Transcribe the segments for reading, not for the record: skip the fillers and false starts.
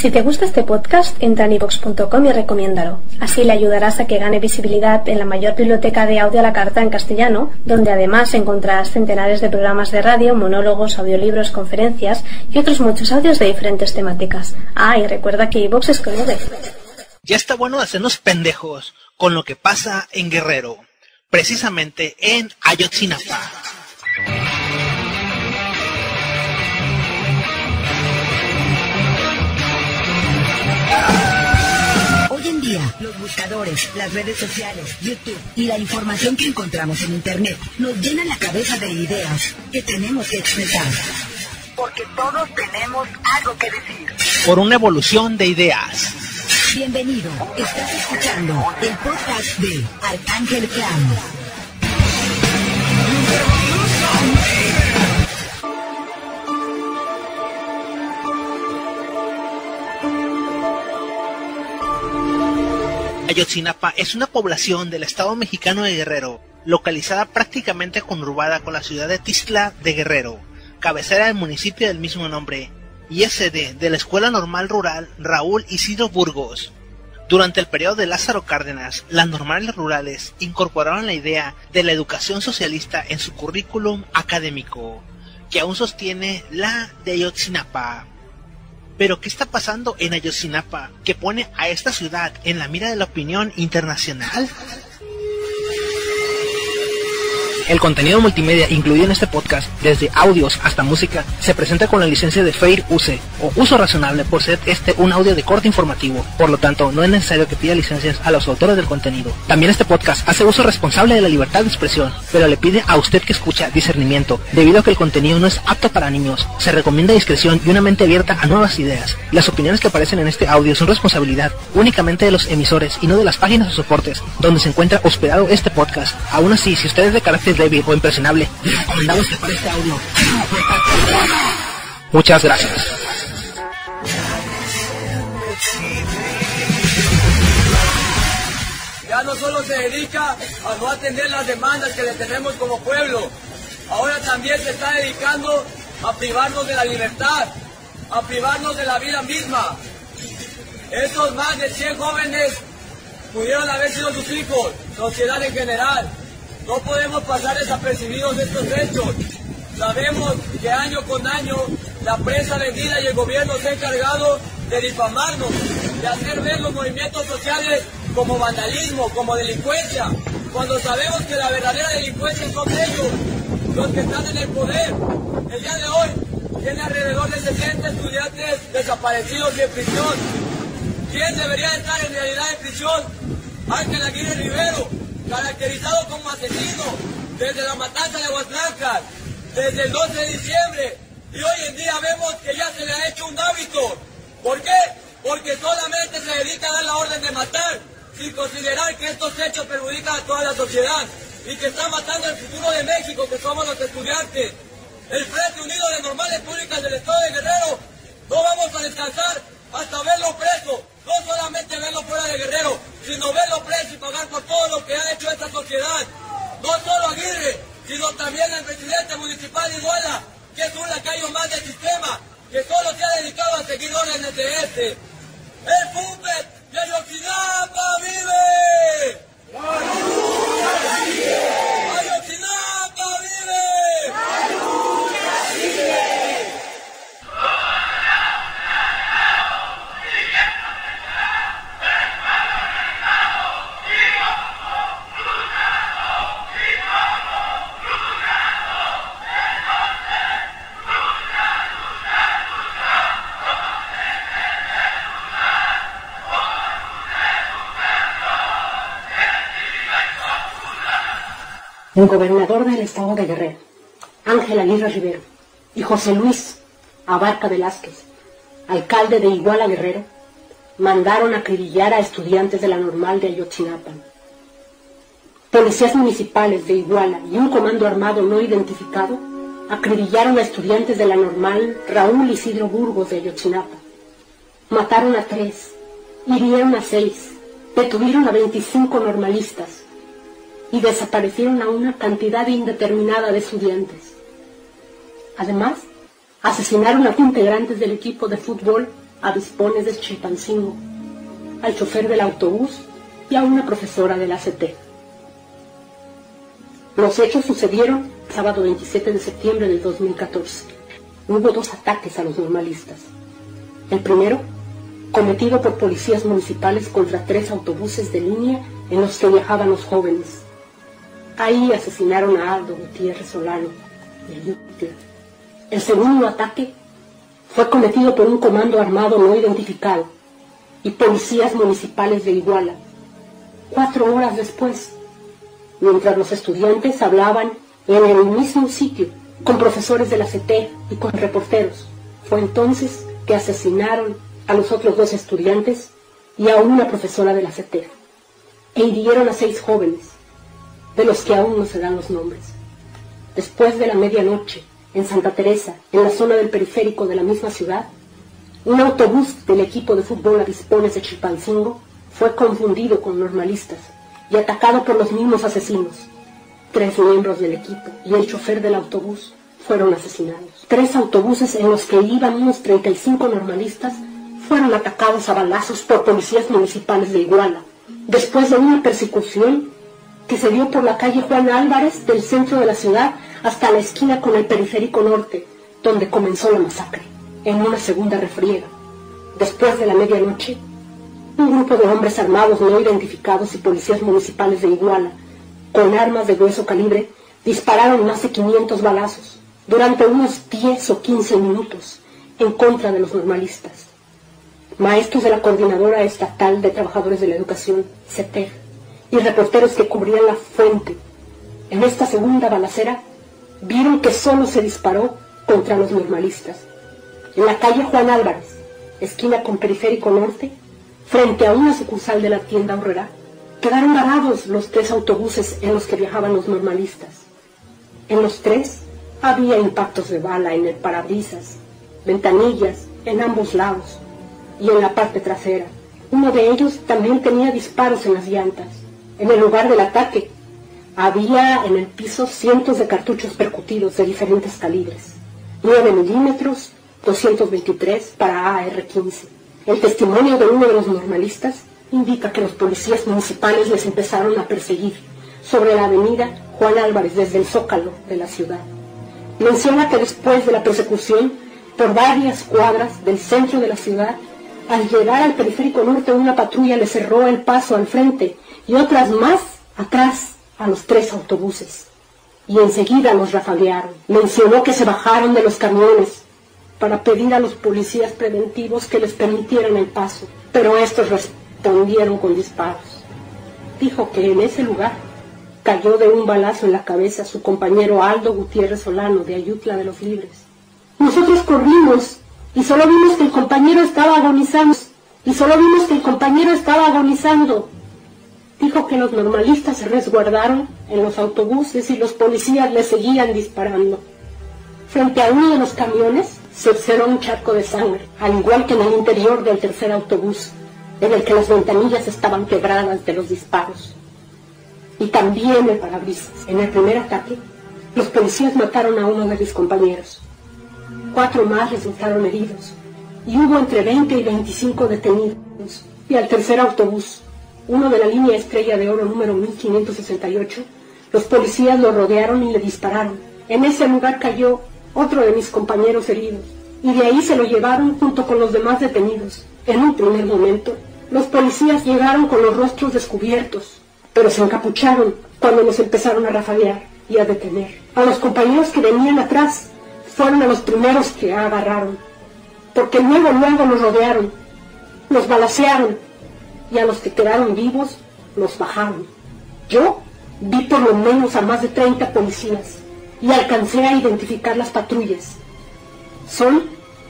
Si te gusta este podcast, entra en iVoox.com y recomiéndalo. Así le ayudarás a que gane visibilidad en la mayor biblioteca de audio a la carta en castellano, donde además encontrarás centenares de programas de radio, monólogos, audiolibros, conferencias y otros muchos audios de diferentes temáticas. Ah, y recuerda que iVoox es con V. Ya está bueno de hacernos pendejos con lo que pasa en Guerrero, precisamente en Ayotzinapa. Hoy en día, los buscadores, las redes sociales, YouTube y la información que encontramos en Internet nos llenan la cabeza de ideas que tenemos que expresar. Porque todos tenemos algo que decir. Por una evolución de ideas. Bienvenido, estás escuchando el podcast de Arcángel Clan. Ayotzinapa es una población del estado mexicano de Guerrero, localizada prácticamente conurbada con la ciudad de Tixla de Guerrero, cabecera del municipio del mismo nombre, y es sede de la Escuela Normal Rural Raúl Isidro Burgos. Durante el periodo de Lázaro Cárdenas, las normales rurales incorporaron la idea de la educación socialista en su currículum académico, que aún sostiene la de Ayotzinapa. Pero ¿qué está pasando en Ayotzinapa que pone a esta ciudad en la mira de la opinión internacional? El contenido multimedia incluido en este podcast, desde audios hasta música, se presenta con la licencia de Fair Use o uso razonable por ser un audio de corte informativo. Por lo tanto, no es necesario que pida licencias a los autores del contenido. También este podcast hace uso responsable de la libertad de expresión, pero le pide a usted que escucha discernimiento, debido a que el contenido no es apto para niños. Se recomienda discreción y una mente abierta a nuevas ideas. Las opiniones que aparecen en este audio son responsabilidad únicamente de los emisores y no de las páginas o soportes donde se encuentra hospedado este podcast. Aún así, si usted es de carácter débil o impresionable, le recomendamos que para este audio. Muchas gracias. Ya no solo se dedica a no atender las demandas que le tenemos como pueblo, ahora también se está dedicando a privarnos de la libertad, a privarnos de la vida misma. Estos más de 100 jóvenes pudieron haber sido sus hijos, sociedad en general. No podemos pasar desapercibidos estos hechos. Sabemos que año con año la prensa vendida y el gobierno se ha encargado de difamarnos, de hacer ver los movimientos sociales como vandalismo, como delincuencia, cuando sabemos que la verdadera delincuencia son ellos, los que están en el poder. El día de hoy tiene alrededor de 60 estudiantes desaparecidos y en prisión. ¿Quién debería estar en realidad en prisión? Ángel Aguirre Rivero, caracterizado como asesino desde la matanza de Aguasblancas, desde el 12 de diciembre, y hoy en día vemos que ya se le ha hecho un hábito. ¿Por qué? Porque solamente se dedica a dar la orden de matar, sin considerar que estos hechos perjudican a toda la sociedad y que están matando el futuro de México, que somos los estudiantes. El Frente Unido de Normales Públicas del Estado de Guerrero no vamos a descansar hasta verlo preso. No solamente verlo fuera de Guerrero, sino verlo preso y pagar por todo lo que ha hecho esta sociedad. No solo Aguirre, sino también el presidente municipal de Iguala, que es un lacayo más del sistema, que solo se ha dedicado a seguir órdenes de este. ¡El Puppet de Ayotzinapa vive! ¡La lucha sigue! ¡Ayotzinapa vive! ¡La lucha sigue! El gobernador del estado de Guerrero, Ángel Aguirre Rivero, y José Luis Abarca Velázquez, alcalde de Iguala Guerrero, mandaron acribillar a estudiantes de la Normal de Ayotzinapa. Policías municipales de Iguala y un comando armado no identificado acribillaron a estudiantes de la Normal Raúl Isidro Burgos de Ayotzinapa. Mataron a 3, hirieron a 6, detuvieron a 25 normalistas y desaparecieron a una cantidad indeterminada de estudiantes. Además, asesinaron a integrantes del equipo de fútbol a Vispones de Chilpancingo, al chofer del autobús y a una profesora de la ACT. Los hechos sucedieron el sábado 27 de septiembre del 2014. Hubo 2 ataques a los normalistas. El primero, cometido por policías municipales contra 3 autobuses de línea en los que viajaban los jóvenes. Ahí asesinaron a Aldo Gutiérrez Solano de Ayutla. El segundo ataque fue cometido por un comando armado no identificado y policías municipales de Iguala. 4 horas después, mientras los estudiantes hablaban en el mismo sitio con profesores de la CT y con reporteros, fue entonces que asesinaron a los otros 2 estudiantes y a una profesora de la CT, e hirieron a 6 jóvenes, de los que aún no se dan los nombres. Después de la medianoche, en Santa Teresa, en la zona del periférico de la misma ciudad, un autobús del equipo de fútbol Avispones de Chilpancingo fue confundido con normalistas y atacado por los mismos asesinos. 3 miembros del equipo y el chofer del autobús fueron asesinados. 3 autobuses en los que iban unos 35 normalistas fueron atacados a balazos por policías municipales de Iguala, después de una persecución que se dio por la calle Juan Álvarez del centro de la ciudad hasta la esquina con el periférico norte, donde comenzó la masacre, en una segunda refriega. Después de la medianoche, un grupo de hombres armados no identificados y policías municipales de Iguala, con armas de grueso calibre, dispararon más de 500 balazos durante unos 10 o 15 minutos en contra de los normalistas. Maestros de la Coordinadora Estatal de Trabajadores de la Educación, CETER, y reporteros que cubrían la fuente en esta segunda balacera vieron que solo se disparó contra los normalistas. En la calle Juan Álvarez, esquina con periférico norte, frente a una sucursal de la tienda Aurrera, quedaron varados los 3 autobuses en los que viajaban los normalistas. En los 3 había impactos de bala en el parabrisas, ventanillas en ambos lados y en la parte trasera. Uno de ellos también tenía disparos en las llantas. En el lugar del ataque había en el piso cientos de cartuchos percutidos de diferentes calibres, 9 milímetros, 223 para AR-15. El testimonio de uno de los normalistas indica que los policías municipales les empezaron a perseguir sobre la avenida Juan Álvarez desde el Zócalo de la ciudad. Menciona que después de la persecución por varias cuadras del centro de la ciudad, al llegar al periférico norte una patrulla le cerró el paso al frente y otras más atrás a los 3 autobuses, y enseguida los rafaguearon. Mencionó que se bajaron de los camiones para pedir a los policías preventivos que les permitieran el paso, pero estos respondieron con disparos. Dijo que en ese lugar cayó de un balazo en la cabeza su compañero Aldo Gutiérrez Solano de Ayutla de los Libres. Nosotros corrimos y solo vimos que el compañero estaba agonizando. Dijo que los normalistas se resguardaron en los autobuses y los policías le seguían disparando. Frente a uno de los camiones se observó un charco de sangre, al igual que en el interior del tercer autobús, en el que las ventanillas estaban quebradas de los disparos. Y también el parabrisas. En el primer ataque, los policías mataron a uno de mis compañeros. 4 más resultaron heridos, y hubo entre 20 y 25 detenidos. Y al tercer autobús, uno de la línea Estrella de Oro número 1568, los policías lo rodearon y le dispararon. En ese lugar cayó otro de mis compañeros heridos, y de ahí se lo llevaron junto con los demás detenidos. En un primer momento, los policías llegaron con los rostros descubiertos, pero se encapucharon cuando nos empezaron a rafaguear y a detener. A los compañeros que venían atrás fueron a los primeros que agarraron, porque luego los rodearon, los balacearon, y a los que quedaron vivos los bajaron. Yo vi por lo menos a más de 30 policías y alcancé a identificar las patrullas. Son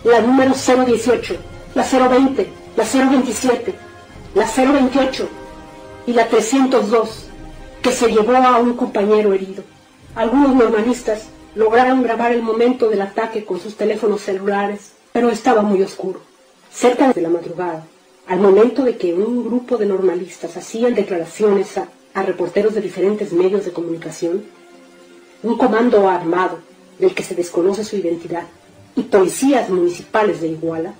la número 018, la 020, la 027, la 028 y la 302, que se llevó a un compañero herido. Algunos normalistas lograron grabar el momento del ataque con sus teléfonos celulares, pero estaba muy oscuro. Cerca de la madrugada, al momento de que un grupo de normalistas hacían declaraciones a reporteros de diferentes medios de comunicación, un comando armado, del que se desconoce su identidad, y policías municipales de Iguala,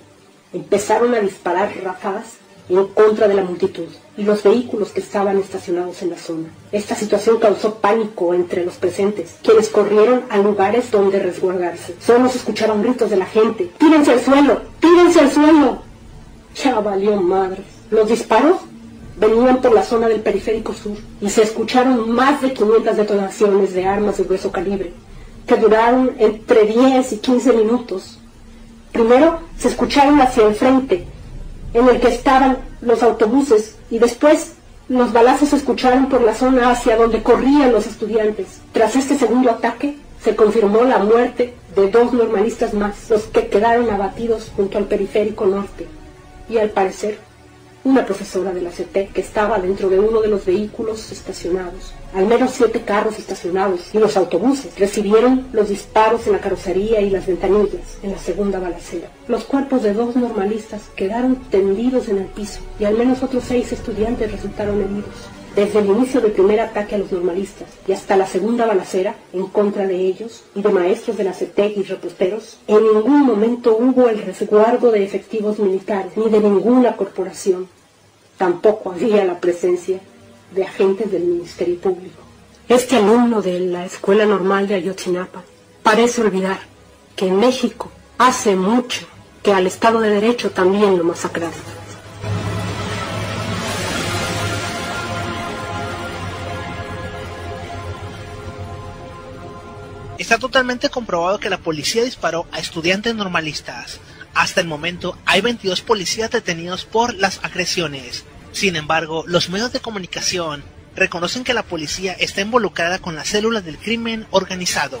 empezaron a disparar ráfagas en contra de la multitud y los vehículos que estaban estacionados en la zona. Esta situación causó pánico entre los presentes, quienes corrieron a lugares donde resguardarse. Solo se escucharon gritos de la gente: ¡tírense al suelo! ¡Tírense al suelo! Ya valió madre. Los disparos venían por la zona del periférico sur y se escucharon más de 500 detonaciones de armas de grueso calibre, que duraron entre 10 y 15 minutos. Primero se escucharon hacia el frente, en el que estaban los autobuses, y después los balazos se escucharon por la zona hacia donde corrían los estudiantes. Tras este segundo ataque, se confirmó la muerte de 2 normalistas más, los que quedaron abatidos junto al periférico norte, y al parecer una profesora de la CT que estaba dentro de uno de los vehículos estacionados. Al menos 7 carros estacionados y los autobuses recibieron los disparos en la carrocería y las ventanillas en la segunda balacera. Los cuerpos de 2 normalistas quedaron tendidos en el piso y al menos otros 6 estudiantes resultaron heridos. Desde el inicio del primer ataque a los normalistas y hasta la segunda balacera en contra de ellos y de maestros de la CETEC y reposteros, en ningún momento hubo el resguardo de efectivos militares ni de ninguna corporación. Tampoco había la presencia de agentes del Ministerio Público. Este alumno de la Escuela Normal de Ayotzinapa parece olvidar que en México hace mucho que al Estado de Derecho también lo masacraron. Está totalmente comprobado que la policía disparó a estudiantes normalistas. Hasta el momento hay 22 policías detenidos por las agresiones. Sin embargo, los medios de comunicación reconocen que la policía está involucrada con las células del crimen organizado.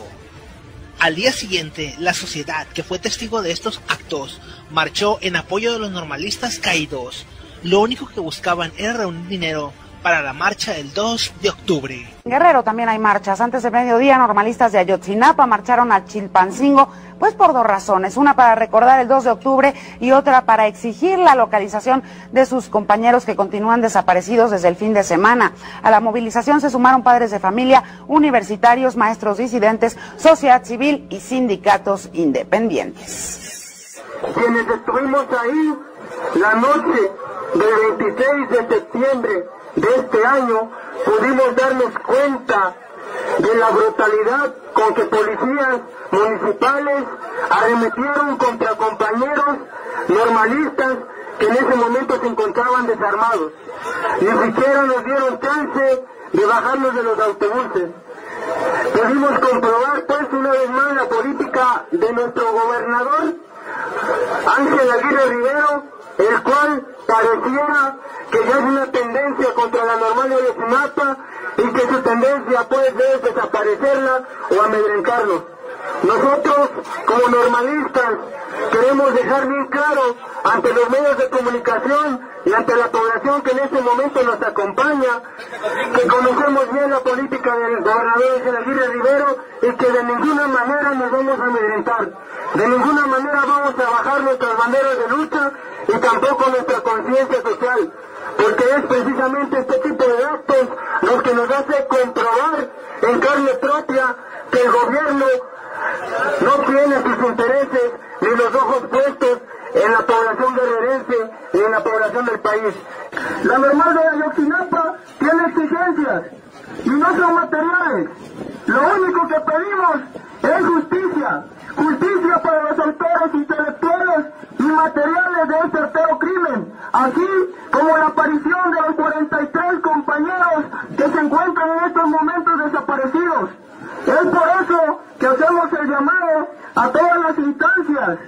Al día siguiente, la sociedad, que fue testigo de estos actos, marchó en apoyo de los normalistas caídos. Lo único que buscaban era reunir dinero para la marcha del 2 de octubre. En Guerrero también hay marchas. Antes de mediodía, normalistas de Ayotzinapa marcharon a Chilpancingo, pues por 2 razones. Una para recordar el 2 de octubre y otra para exigir la localización de sus compañeros que continúan desaparecidos desde el fin de semana. A la movilización se sumaron padres de familia, universitarios, maestros disidentes, sociedad civil y sindicatos independientes. Quienes estuvimos ahí la noche del 26 de septiembre de este año, pudimos darnos cuenta de la brutalidad con que policías municipales arremetieron contra compañeros normalistas que en ese momento se encontraban desarmados. Ni siquiera nos dieron chance de bajarnos de los autobuses. Pudimos comprobar pues una vez más la política de nuestro gobernador Ángel Aguirre Rivero, el cual pareciera que ya hay una tendencia contra la normal de Ayotzinapa y que su tendencia pues es desaparecerla o amedrentarlos. Nosotros, como normalistas, queremos dejar bien claro ante los medios de comunicación y ante la población que en este momento nos acompaña, que conocemos bien la política del gobernador Ángel Aguirre Rivero y que de ninguna manera nos vamos a amedrentar. De ninguna manera vamos a bajar nuestras banderas de lucha y tampoco nuestra conciencia social, porque es precisamente este tipo de actos los que nos hace comprobar en carne propia que el gobierno no tiene sus intereses ni los ojos puestos en la población guerrerense ni en la población del país. La normal de Ayotzinapa tiene exigencias y no son materiales. Lo único que pedimos es justicia. Justicia para los autores intelectuales y materiales de este artero crimen, así como la aparición de los 43 compañeros que se encuentran en estos momentos desaparecidos. Es por eso que hacemos el llamado a todas las instancias,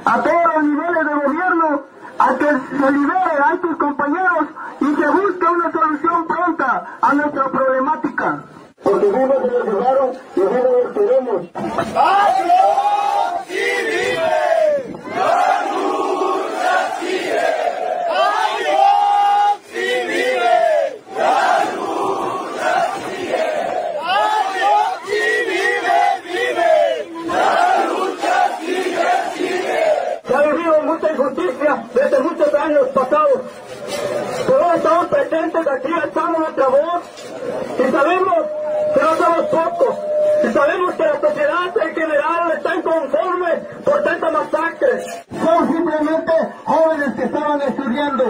a todos los niveles de gobierno, a que se libere a estos compañeros y se busque una solución pronta a nuestra problemática. Porque vivos se nos llevaron y vivos nos queremos. ¡Ayotzinapa vive! ¡La lucha sigue! ¡Ayotzinapa vive! ¡La lucha sigue! ¡Ayotzinapa vive! ¡La lucha sigue! Se ha vivido mucha injusticia desde muchos años pasados. Todos estamos presentes aquí, alzamos nuestra voz y sabemos que no somos pocos. Y sabemos que la sociedad en general está inconforme por tanta masacre. Son simplemente estudiando.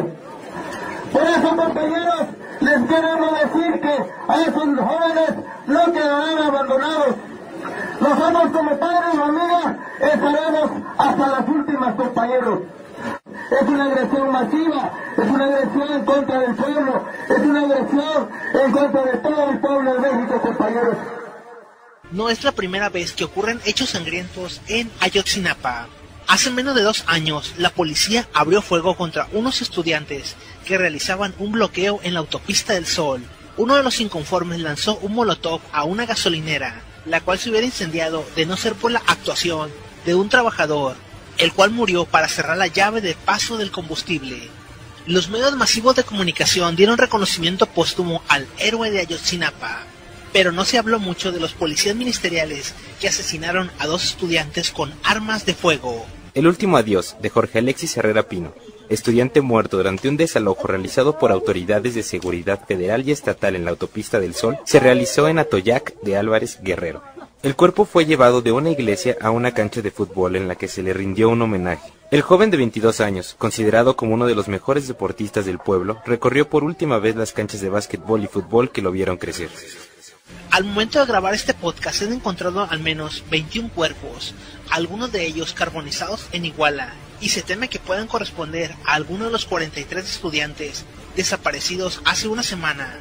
Por eso, compañeros, les queremos decir que a esos jóvenes no quedarán abandonados. Nosotros como padres y amigas estaremos hasta las últimas, compañeros. Es una agresión masiva, es una agresión en contra del pueblo, es una agresión en contra de todo el pueblo de México, compañeros. No es la primera vez que ocurren hechos sangrientos en Ayotzinapa. Hace menos de 2 años, la policía abrió fuego contra unos estudiantes que realizaban un bloqueo en la autopista del Sol. Uno de los inconformes lanzó un molotov a una gasolinera, la cual se hubiera incendiado de no ser por la actuación de un trabajador, el cual murió para cerrar la llave de paso del combustible. Los medios masivos de comunicación dieron reconocimiento póstumo al héroe de Ayotzinapa, pero no se habló mucho de los policías ministeriales que asesinaron a 2 estudiantes con armas de fuego. El último adiós de Jorge Alexis Herrera Pino, estudiante muerto durante un desalojo realizado por autoridades de seguridad federal y estatal en la autopista del Sol, se realizó en Atoyac de Álvarez, Guerrero. El cuerpo fue llevado de una iglesia a una cancha de fútbol en la que se le rindió un homenaje. El joven de 22 años, considerado como uno de los mejores deportistas del pueblo, recorrió por última vez las canchas de básquetbol y fútbol que lo vieron crecer. Al momento de grabar este podcast se han encontrado al menos 21 cuerpos, algunos de ellos carbonizados en Iguala, y se teme que puedan corresponder a algunos de los 43 estudiantes desaparecidos hace una semana,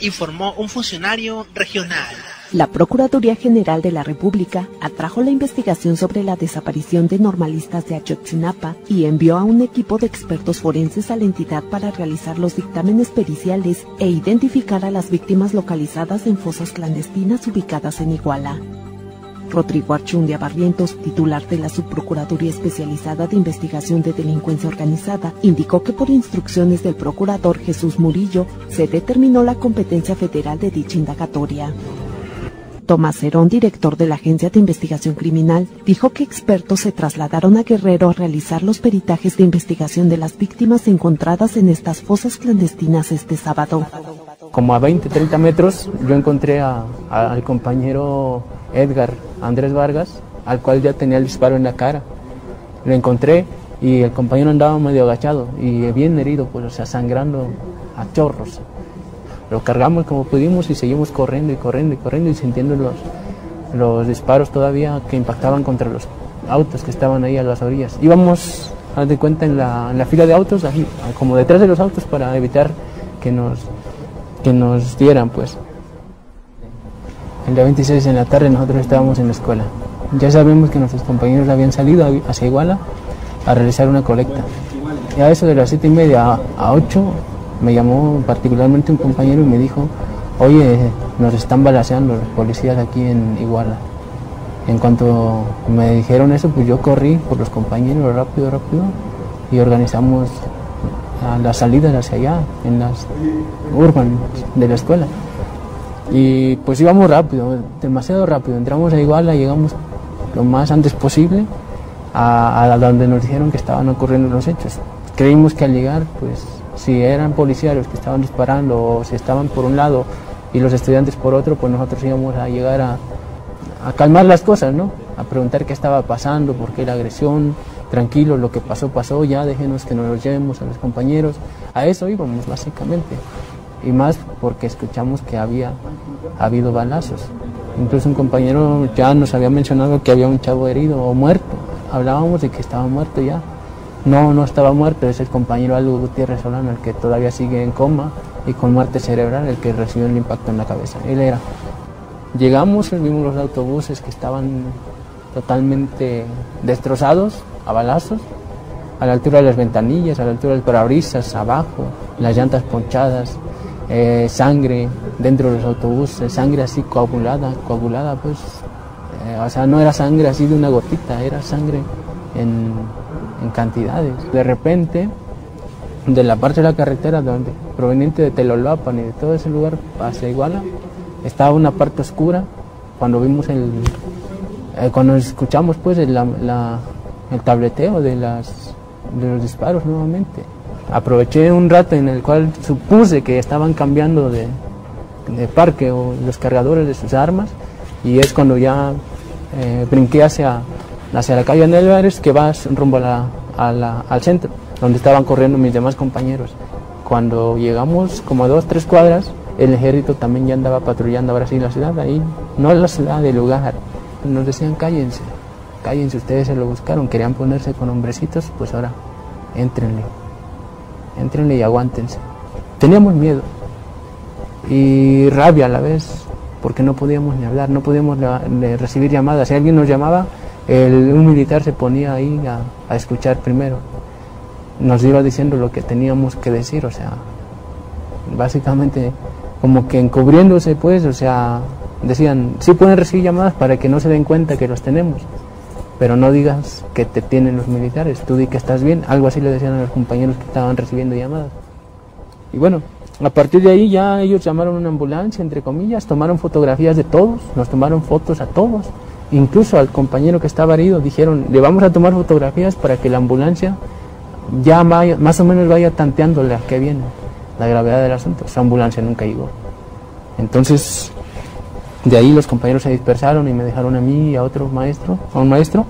informó un funcionario regional. La Procuraduría General de la República atrajo la investigación sobre la desaparición de normalistas de Ayotzinapa y envió a un equipo de expertos forenses a la entidad para realizar los dictámenes periciales e identificar a las víctimas localizadas en fosas clandestinas ubicadas en Iguala. Rodrigo Archundia Barrientos, titular de la Subprocuraduría Especializada de Investigación de Delincuencia Organizada, indicó que por instrucciones del procurador Jesús Murillo se determinó la competencia federal de dicha indagatoria. Tomás Herón, director de la Agencia de Investigación Criminal, dijo que expertos se trasladaron a Guerrero a realizar los peritajes de investigación de las víctimas encontradas en estas fosas clandestinas este sábado. Como a 20-30 metros yo encontré al compañero Edgar Andrés Vargas, al cual ya tenía el disparo en la cara. Lo encontré y el compañero andaba medio agachado y bien herido, pues, o sea, sangrando a chorros. Lo cargamos como pudimos y seguimos corriendo y sintiendo los disparos todavía que impactaban contra los autos que estaban ahí a las orillas. Íbamos, haz de cuenta, en la fila de autos, ahí, como detrás de los autos para evitar que nos dieran, pues. El día 26 en la tarde nosotros estábamos en la escuela. Ya sabemos que nuestros compañeros habían salido hacia Iguala a realizar una colecta. Y a eso de las 7:30 a 8 me llamó particularmente un compañero y me dijo: oye, nos están balaceando los policías aquí en Iguala. En cuanto me dijeron eso, pues yo corrí por los compañeros rápido y organizamos las salidas hacia allá, en las urban de la escuela. Y pues íbamos rápido, demasiado rápido. Entramos a Iguala, llegamos lo más antes posible a donde nos dijeron que estaban ocurriendo los hechos. Creímos que al llegar, pues si eran policías los que estaban disparando o si estaban por un lado y los estudiantes por otro, pues nosotros íbamos a llegar a calmar las cosas, ¿no? A preguntar qué estaba pasando, por qué la agresión, tranquilo, lo que pasó, ya déjenos que nos los llevemos a los compañeros. A eso íbamos básicamente, y más porque escuchamos que había habido balazos. Incluso un compañero ya nos había mencionado que había un chavo herido o muerto. Hablábamos de que estaba muerto ya. No estaba muerto, es el compañero Aldo Gutiérrez Solano, el que todavía sigue en coma y con muerte cerebral, el que recibió el impacto en la cabeza. Él era. Llegamos, vimos los autobuses que estaban totalmente destrozados a balazos, a la altura de las ventanillas, a la altura del parabrisas, abajo, las llantas ponchadas, sangre dentro de los autobuses, sangre así coagulada pues, o sea, no era sangre así de una gotita, era sangre en cantidades. De repente, de la parte de la carretera proveniente de Telolapan y de todo ese lugar hacia Iguala, estaba una parte oscura. Cuando vimos cuando escuchamos pues el tableteo de los disparos nuevamente, aproveché un rato en el cual supuse que estaban cambiando de parque o los cargadores de sus armas, y es cuando ya brinqué hacia la calle Anel Álvarez, que va rumbo al centro. donde estaban corriendo mis demás compañeros. Cuando llegamos como a 2-3 cuadras, el ejército también ya andaba patrullando ahora sí la ciudad, ahí, no la ciudad, el lugar. Nos decían cállense, cállense, ustedes se lo buscaron, querían ponerse con hombrecitos, pues ahora éntrenle y aguántense. Teníamos miedo y rabia a la vez, porque no podíamos ni hablar, no podíamos recibir llamadas. Si alguien nos llamaba, un militar se ponía ahí a escuchar primero. Nos iba diciendo lo que teníamos que decir, o sea, básicamente como que encubriéndose, pues, o sea, decían, sí pueden recibir llamadas para que no se den cuenta que los tenemos, pero no digas que te tienen los militares, tú di que estás bien, algo así le decían a los compañeros que estaban recibiendo llamadas. Y bueno, a partir de ahí ya ellos llamaron una ambulancia, entre comillas, tomaron fotografías de todos, nos tomaron fotos a todos, incluso al compañero que estaba herido, dijeron, le vamos a tomar fotografías para que la ambulancia ya más o menos vaya tanteándole a qué viene, la gravedad del asunto. Esa ambulancia nunca llegó. Entonces, de ahí los compañeros se dispersaron y me dejaron a mí y a un maestro,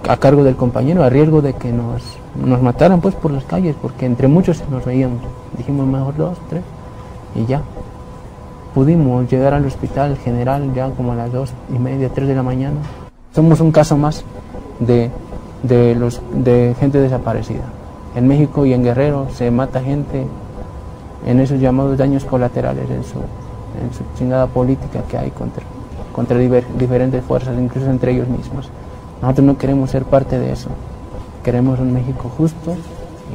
a cargo del compañero, a riesgo de que nos mataran pues por las calles, porque entre muchos nos veíamos. Dijimos mejor 2, 3 y ya. Pudimos llegar al hospital general ya como a las 2:30, 3 de la mañana. Somos un caso más de gente desaparecida. En México y en Guerrero se mata gente en esos llamados daños colaterales, en su chingada política que hay contra diferentes fuerzas, incluso entre ellos mismos. Nosotros no queremos ser parte de eso. Queremos un México justo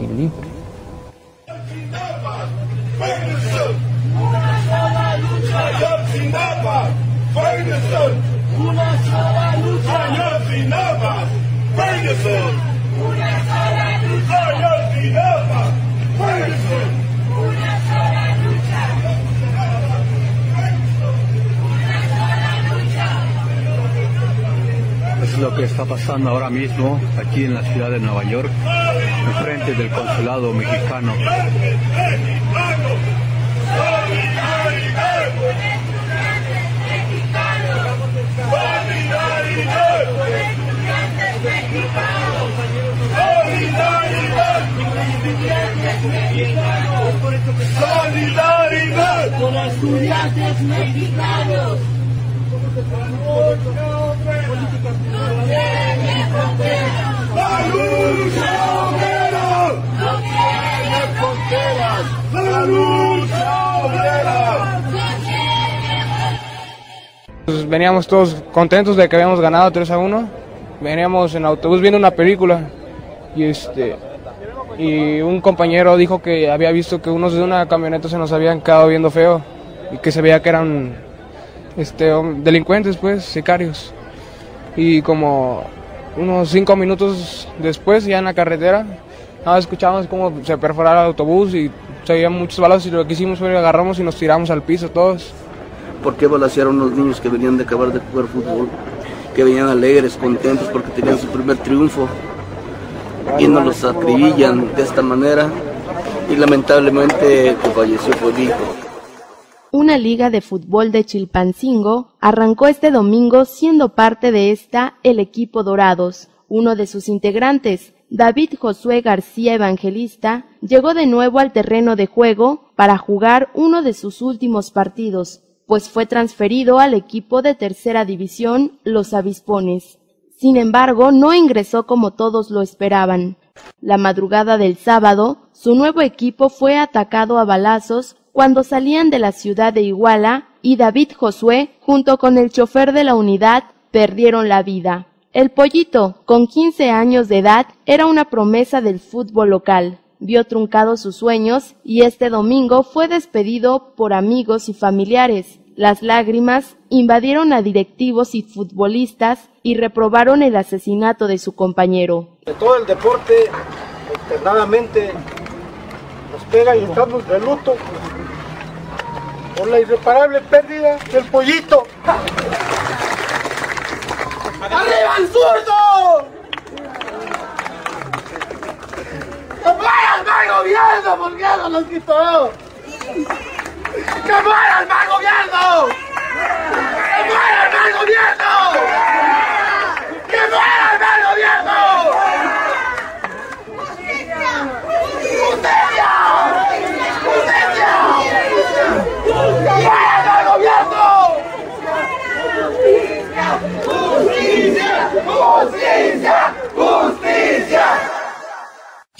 y libre. Una sola lucha, Ayotzinapa, Ferguson. Una sola lucha, Ayotzinapa, Ferguson. Una sola lucha, Ayotzinapa, Ferguson. Una sola lucha. Una sola lucha. Es lo que está pasando ahora mismo aquí en la ciudad de Nueva York, enfrente del consulado mexicano. ¡Solidaridad con estudiantes mexicanos! No tiene fronteras. La lucha obrera no tiene fronteras. La lucha obrera. Pues veníamos todos contentos de que habíamos ganado 3-1. Veníamos en autobús viendo una película y un compañero dijo que había visto que unos de una camioneta se nos habían quedado viendo feo y que se veía que eran delincuentes, pues, sicarios. Y como unos 5 minutos después, ya en la carretera, escuchábamos cómo se perforaba el autobús y se veían muchos balazos, y lo que hicimos fue agarramos y nos tiramos al piso todos. ¿Por qué balacearon unos niños que venían de acabar de jugar fútbol? Que venían alegres, contentos porque tenían su primer triunfo, y nos los acribillan de esta manera, y lamentablemente falleció por hijo. Una liga de fútbol de Chilpancingo arrancó este domingo, siendo parte de esta el equipo Dorados. Uno de sus integrantes, David Josué García Evangelista, llegó de nuevo al terreno de juego para jugar uno de sus últimos partidos, pues fue transferido al equipo de tercera división, los Avispones. Sin embargo, no ingresó como todos lo esperaban. La madrugada del sábado, su nuevo equipo fue atacado a balazos cuando salían de la ciudad de Iguala, y David Josué, junto con el chofer de la unidad, perdieron la vida. El Pollito, con 15 años de edad, era una promesa del fútbol local. Vio truncados sus sueños y este domingo fue despedido por amigos y familiares. Las lágrimas invadieron a directivos y futbolistas y reprobaron el asesinato de su compañero. De todo el deporte, externadamente, nos pega y estamos de luto por la irreparable pérdida del Pollito. ¡Arriba el zurdo! ¡Que muera el mal gobierno! ¡Porque eso nos quitó! ¡Que muera el mal gobierno! ¡Que muera el mal gobierno! ¡Que muera el mal gobierno!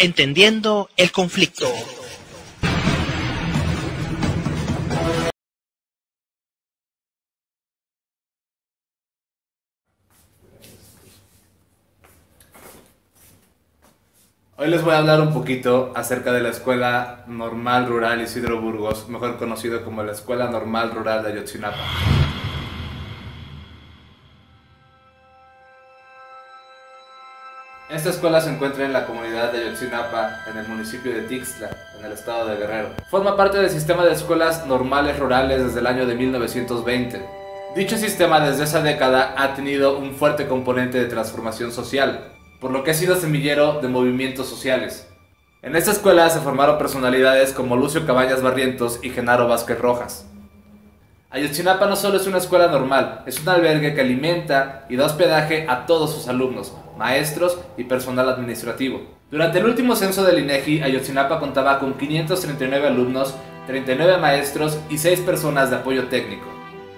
Entendiendo el conflicto. Hoy les voy a hablar un poquito acerca de la Escuela Normal Rural Isidro Burgos, mejor conocido como la Escuela Normal Rural de Ayotzinapa. Esta escuela se encuentra en la comunidad de Ayotzinapa, en el municipio de Tixtla, en el estado de Guerrero. Forma parte del sistema de escuelas normales rurales desde el año de 1920. Dicho sistema desde esa década ha tenido un fuerte componente de transformación social, por lo que ha sido semillero de movimientos sociales. En esta escuela se formaron personalidades como Lucio Cabañas Barrientos y Genaro Vázquez Rojas. Ayotzinapa no solo es una escuela normal, es un albergue que alimenta y da hospedaje a todos sus alumnos, maestros y personal administrativo. Durante el último censo del INEGI, Ayotzinapa contaba con 539 alumnos, 39 maestros y 6 personas de apoyo técnico.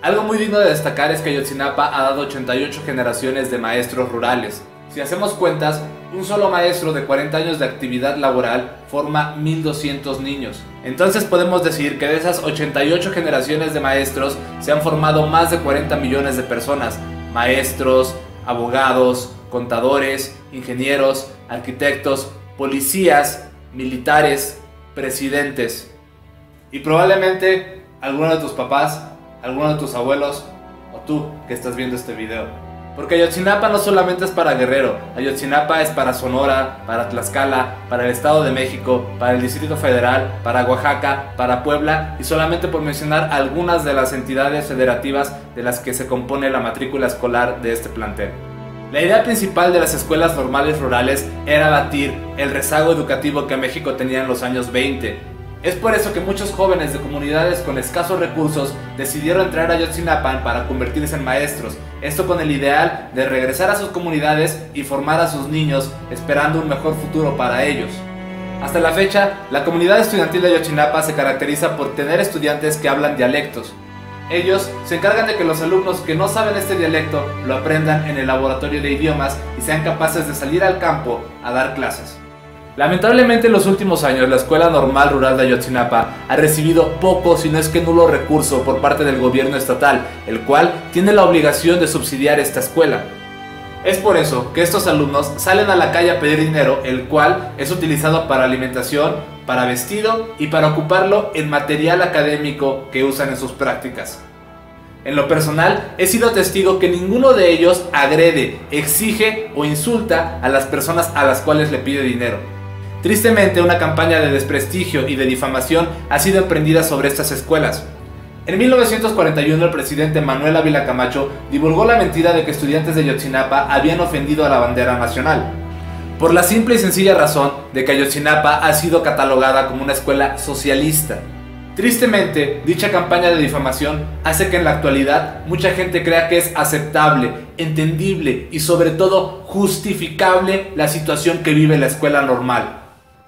Algo muy digno de destacar es que Ayotzinapa ha dado 88 generaciones de maestros rurales. Si hacemos cuentas, un solo maestro de 40 años de actividad laboral forma 1200 niños. Entonces podemos decir que de esas 88 generaciones de maestros se han formado más de 40 millones de personas, maestros, abogados, contadores, ingenieros, arquitectos, policías, militares, presidentes. Y probablemente alguno de tus papás, alguno de tus abuelos o tú que estás viendo este video. Porque Ayotzinapa no solamente es para Guerrero, Ayotzinapa es para Sonora, para Tlaxcala, para el Estado de México, para el Distrito Federal, para Oaxaca, para Puebla y solamente por mencionar algunas de las entidades federativas de las que se compone la matrícula escolar de este plantel. La idea principal de las escuelas normales rurales era abatir el rezago educativo que México tenía en los años 20. Es por eso que muchos jóvenes de comunidades con escasos recursos decidieron entrar a Ayotzinapa para convertirse en maestros, esto con el ideal de regresar a sus comunidades y formar a sus niños esperando un mejor futuro para ellos. Hasta la fecha, la comunidad estudiantil de Ayotzinapa se caracteriza por tener estudiantes que hablan dialectos. Ellos se encargan de que los alumnos que no saben este dialecto lo aprendan en el laboratorio de idiomas y sean capaces de salir al campo a dar clases. Lamentablemente en los últimos años la Escuela Normal Rural de Ayotzinapa ha recibido poco, si no es que nulo recurso por parte del gobierno estatal, el cual tiene la obligación de subsidiar esta escuela. Es por eso que estos alumnos salen a la calle a pedir dinero, el cual es utilizado para alimentación, para vestido y para ocuparlo en material académico que usan en sus prácticas. En lo personal, he sido testigo que ninguno de ellos agrede, exige o insulta a las personas a las cuales le pide dinero. Tristemente, una campaña de desprestigio y de difamación ha sido emprendida sobre estas escuelas. En 1941, el presidente Manuel Ávila Camacho divulgó la mentira de que estudiantes de Ayotzinapa habían ofendido a la bandera nacional, por la simple y sencilla razón de que Ayotzinapa ha sido catalogada como una escuela socialista. Tristemente, dicha campaña de difamación hace que en la actualidad mucha gente crea que es aceptable, entendible y sobre todo justificable la situación que vive la escuela normal.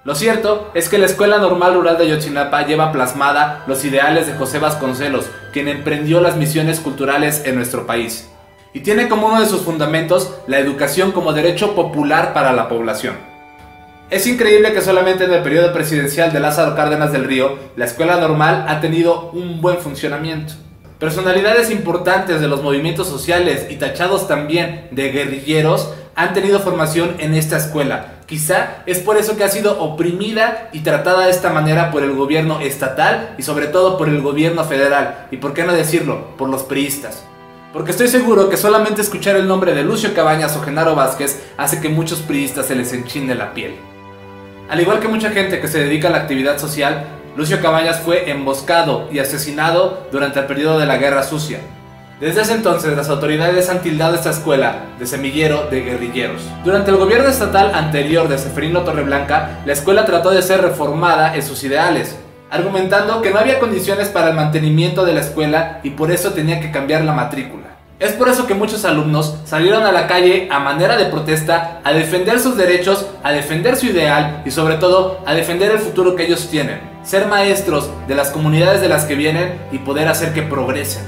Lo cierto es que la Escuela Normal Rural de Ayotzinapa lleva plasmada los ideales de José Vasconcelos, quien emprendió las misiones culturales en nuestro país, y tiene como uno de sus fundamentos la educación como derecho popular para la población. Es increíble que solamente en el periodo presidencial de Lázaro Cárdenas del Río, la escuela normal ha tenido un buen funcionamiento. Personalidades importantes de los movimientos sociales y tachados también de guerrilleros han tenido formación en esta escuela. Quizá es por eso que ha sido oprimida y tratada de esta manera por el gobierno estatal y sobre todo por el gobierno federal, y por qué no decirlo, por los priistas. Porque estoy seguro que solamente escuchar el nombre de Lucio Cabañas o Genaro Vázquez hace que muchos priistas se les enchine la piel. Al igual que mucha gente que se dedica a la actividad social, Lucio Cabañas fue emboscado y asesinado durante el periodo de la Guerra Sucia. Desde ese entonces, las autoridades han tildado esta escuela de semillero de guerrilleros. Durante el gobierno estatal anterior de Ceferino Torreblanca, la escuela trató de ser reformada en sus ideales, argumentando que no había condiciones para el mantenimiento de la escuela y por eso tenía que cambiar la matrícula. Es por eso que muchos alumnos salieron a la calle a manera de protesta a defender sus derechos, a defender su ideal y sobre todo a defender el futuro que ellos tienen, ser maestros de las comunidades de las que vienen y poder hacer que progresen.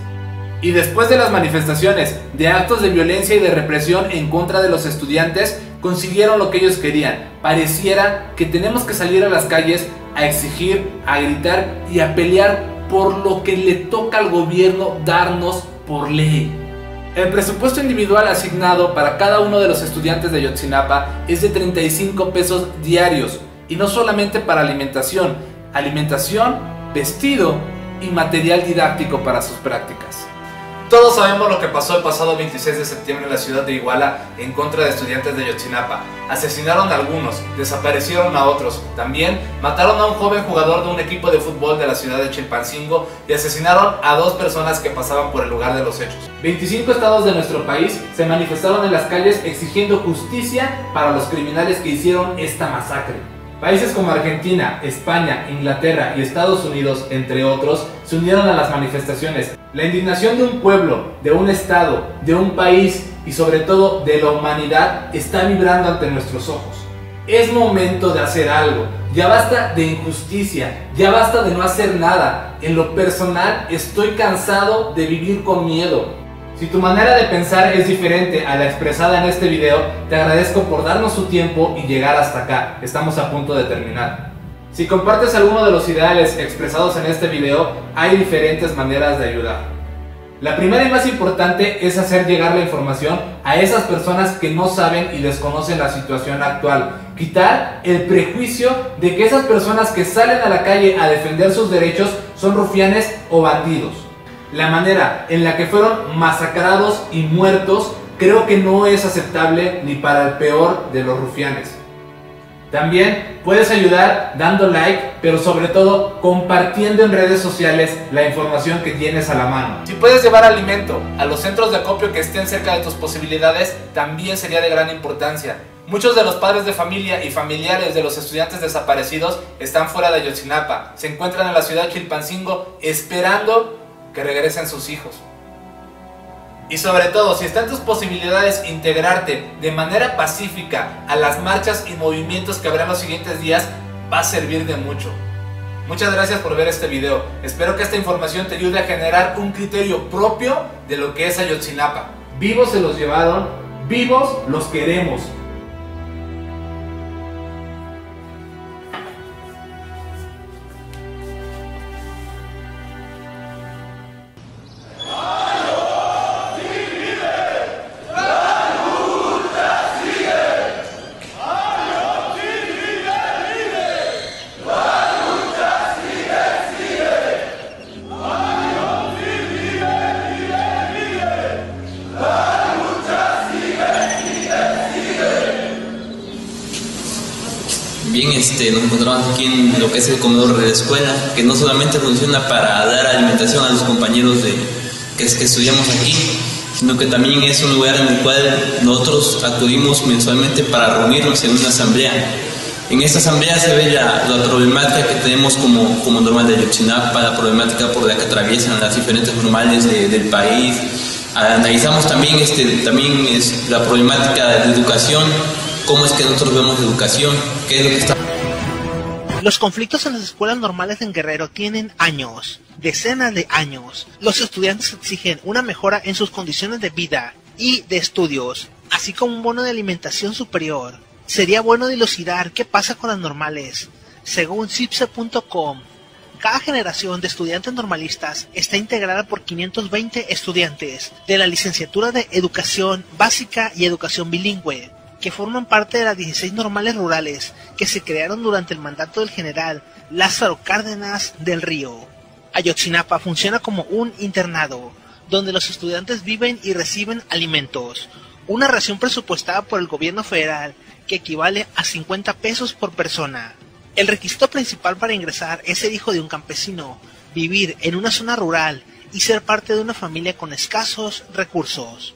Y después de las manifestaciones, de actos de violencia y de represión en contra de los estudiantes, consiguieron lo que ellos querían. Pareciera que tenemos que salir a las calles a exigir, a gritar y a pelear por lo que le toca al gobierno darnos por ley. El presupuesto individual asignado para cada uno de los estudiantes de Ayotzinapa es de 35 pesos diarios, y no solamente para alimentación, vestido y material didáctico para sus prácticas. Todos sabemos lo que pasó el pasado 26 de septiembre en la ciudad de Iguala en contra de estudiantes de Ayotzinapa. Asesinaron a algunos, desaparecieron a otros. También mataron a un joven jugador de un equipo de fútbol de la ciudad de Chilpancingo y asesinaron a 2 personas que pasaban por el lugar de los hechos. 25 estados de nuestro país se manifestaron en las calles exigiendo justicia para los criminales que hicieron esta masacre. Países como Argentina, España, Inglaterra y Estados Unidos, entre otros, se unieron a las manifestaciones. La indignación de un pueblo, de un estado, de un país y sobre todo de la humanidad está vibrando ante nuestros ojos. Es momento de hacer algo. Ya basta de injusticia, ya basta de no hacer nada. En lo personal estoy cansado de vivir con miedo. Si tu manera de pensar es diferente a la expresada en este video, te agradezco por darnos su tiempo y llegar hasta acá. Estamos a punto de terminar. Si compartes alguno de los ideales expresados en este video, hay diferentes maneras de ayudar. La primera y más importante es hacer llegar la información a esas personas que no saben y desconocen la situación actual. Quitar el prejuicio de que esas personas que salen a la calle a defender sus derechos son rufianes o bandidos. La manera en la que fueron masacrados y muertos creo que no es aceptable ni para el peor de los rufianes. También puedes ayudar dando like, pero sobre todo compartiendo en redes sociales la información que tienes a la mano. Si puedes llevar alimento a los centros de acopio que estén cerca de tus posibilidades, también sería de gran importancia. Muchos de los padres de familia y familiares de los estudiantes desaparecidos están fuera de Ayotzinapa, se encuentran en la ciudad de Chilpancingo esperando que regresen sus hijos. Y sobre todo, si está en tus posibilidades integrarte de manera pacífica a las marchas y movimientos que habrá en los siguientes días, va a servir de mucho. Muchas gracias por ver este video. Espero que esta información te ayude a generar un criterio propio de lo que es Ayotzinapa. Vivos se los llevaron, vivos los queremos. Bien, nos encontramos aquí en lo que es el comedor de la escuela, que no solamente funciona para dar alimentación a los compañeros que estudiamos aquí, sino que también es un lugar en el cual nosotros acudimos mensualmente para reunirnos en una asamblea. En esta asamblea se ve la problemática que tenemos como normal de Ayotzinapa, la problemática por la que atraviesan las diferentes normales del país. Analizamos también, la problemática de educación, cómo es que nosotros vemos educación, qué es lo que está. Los conflictos en las escuelas normales en Guerrero tienen años, decenas de años. Los estudiantes exigen una mejora en sus condiciones de vida y de estudios, así como un bono de alimentación superior. Sería bueno dilucidar qué pasa con las normales. Según CIPSE.com, cada generación de estudiantes normalistas está integrada por 520 estudiantes de la licenciatura de Educación Básica y Educación Bilingüe, que forman parte de las 16 normales rurales que se crearon durante el mandato del general Lázaro Cárdenas del Río. Ayotzinapa funciona como un internado, donde los estudiantes viven y reciben alimentos, una ración presupuestada por el gobierno federal que equivale a 50 pesos por persona. El requisito principal para ingresar es ser hijo de un campesino, vivir en una zona rural y ser parte de una familia con escasos recursos.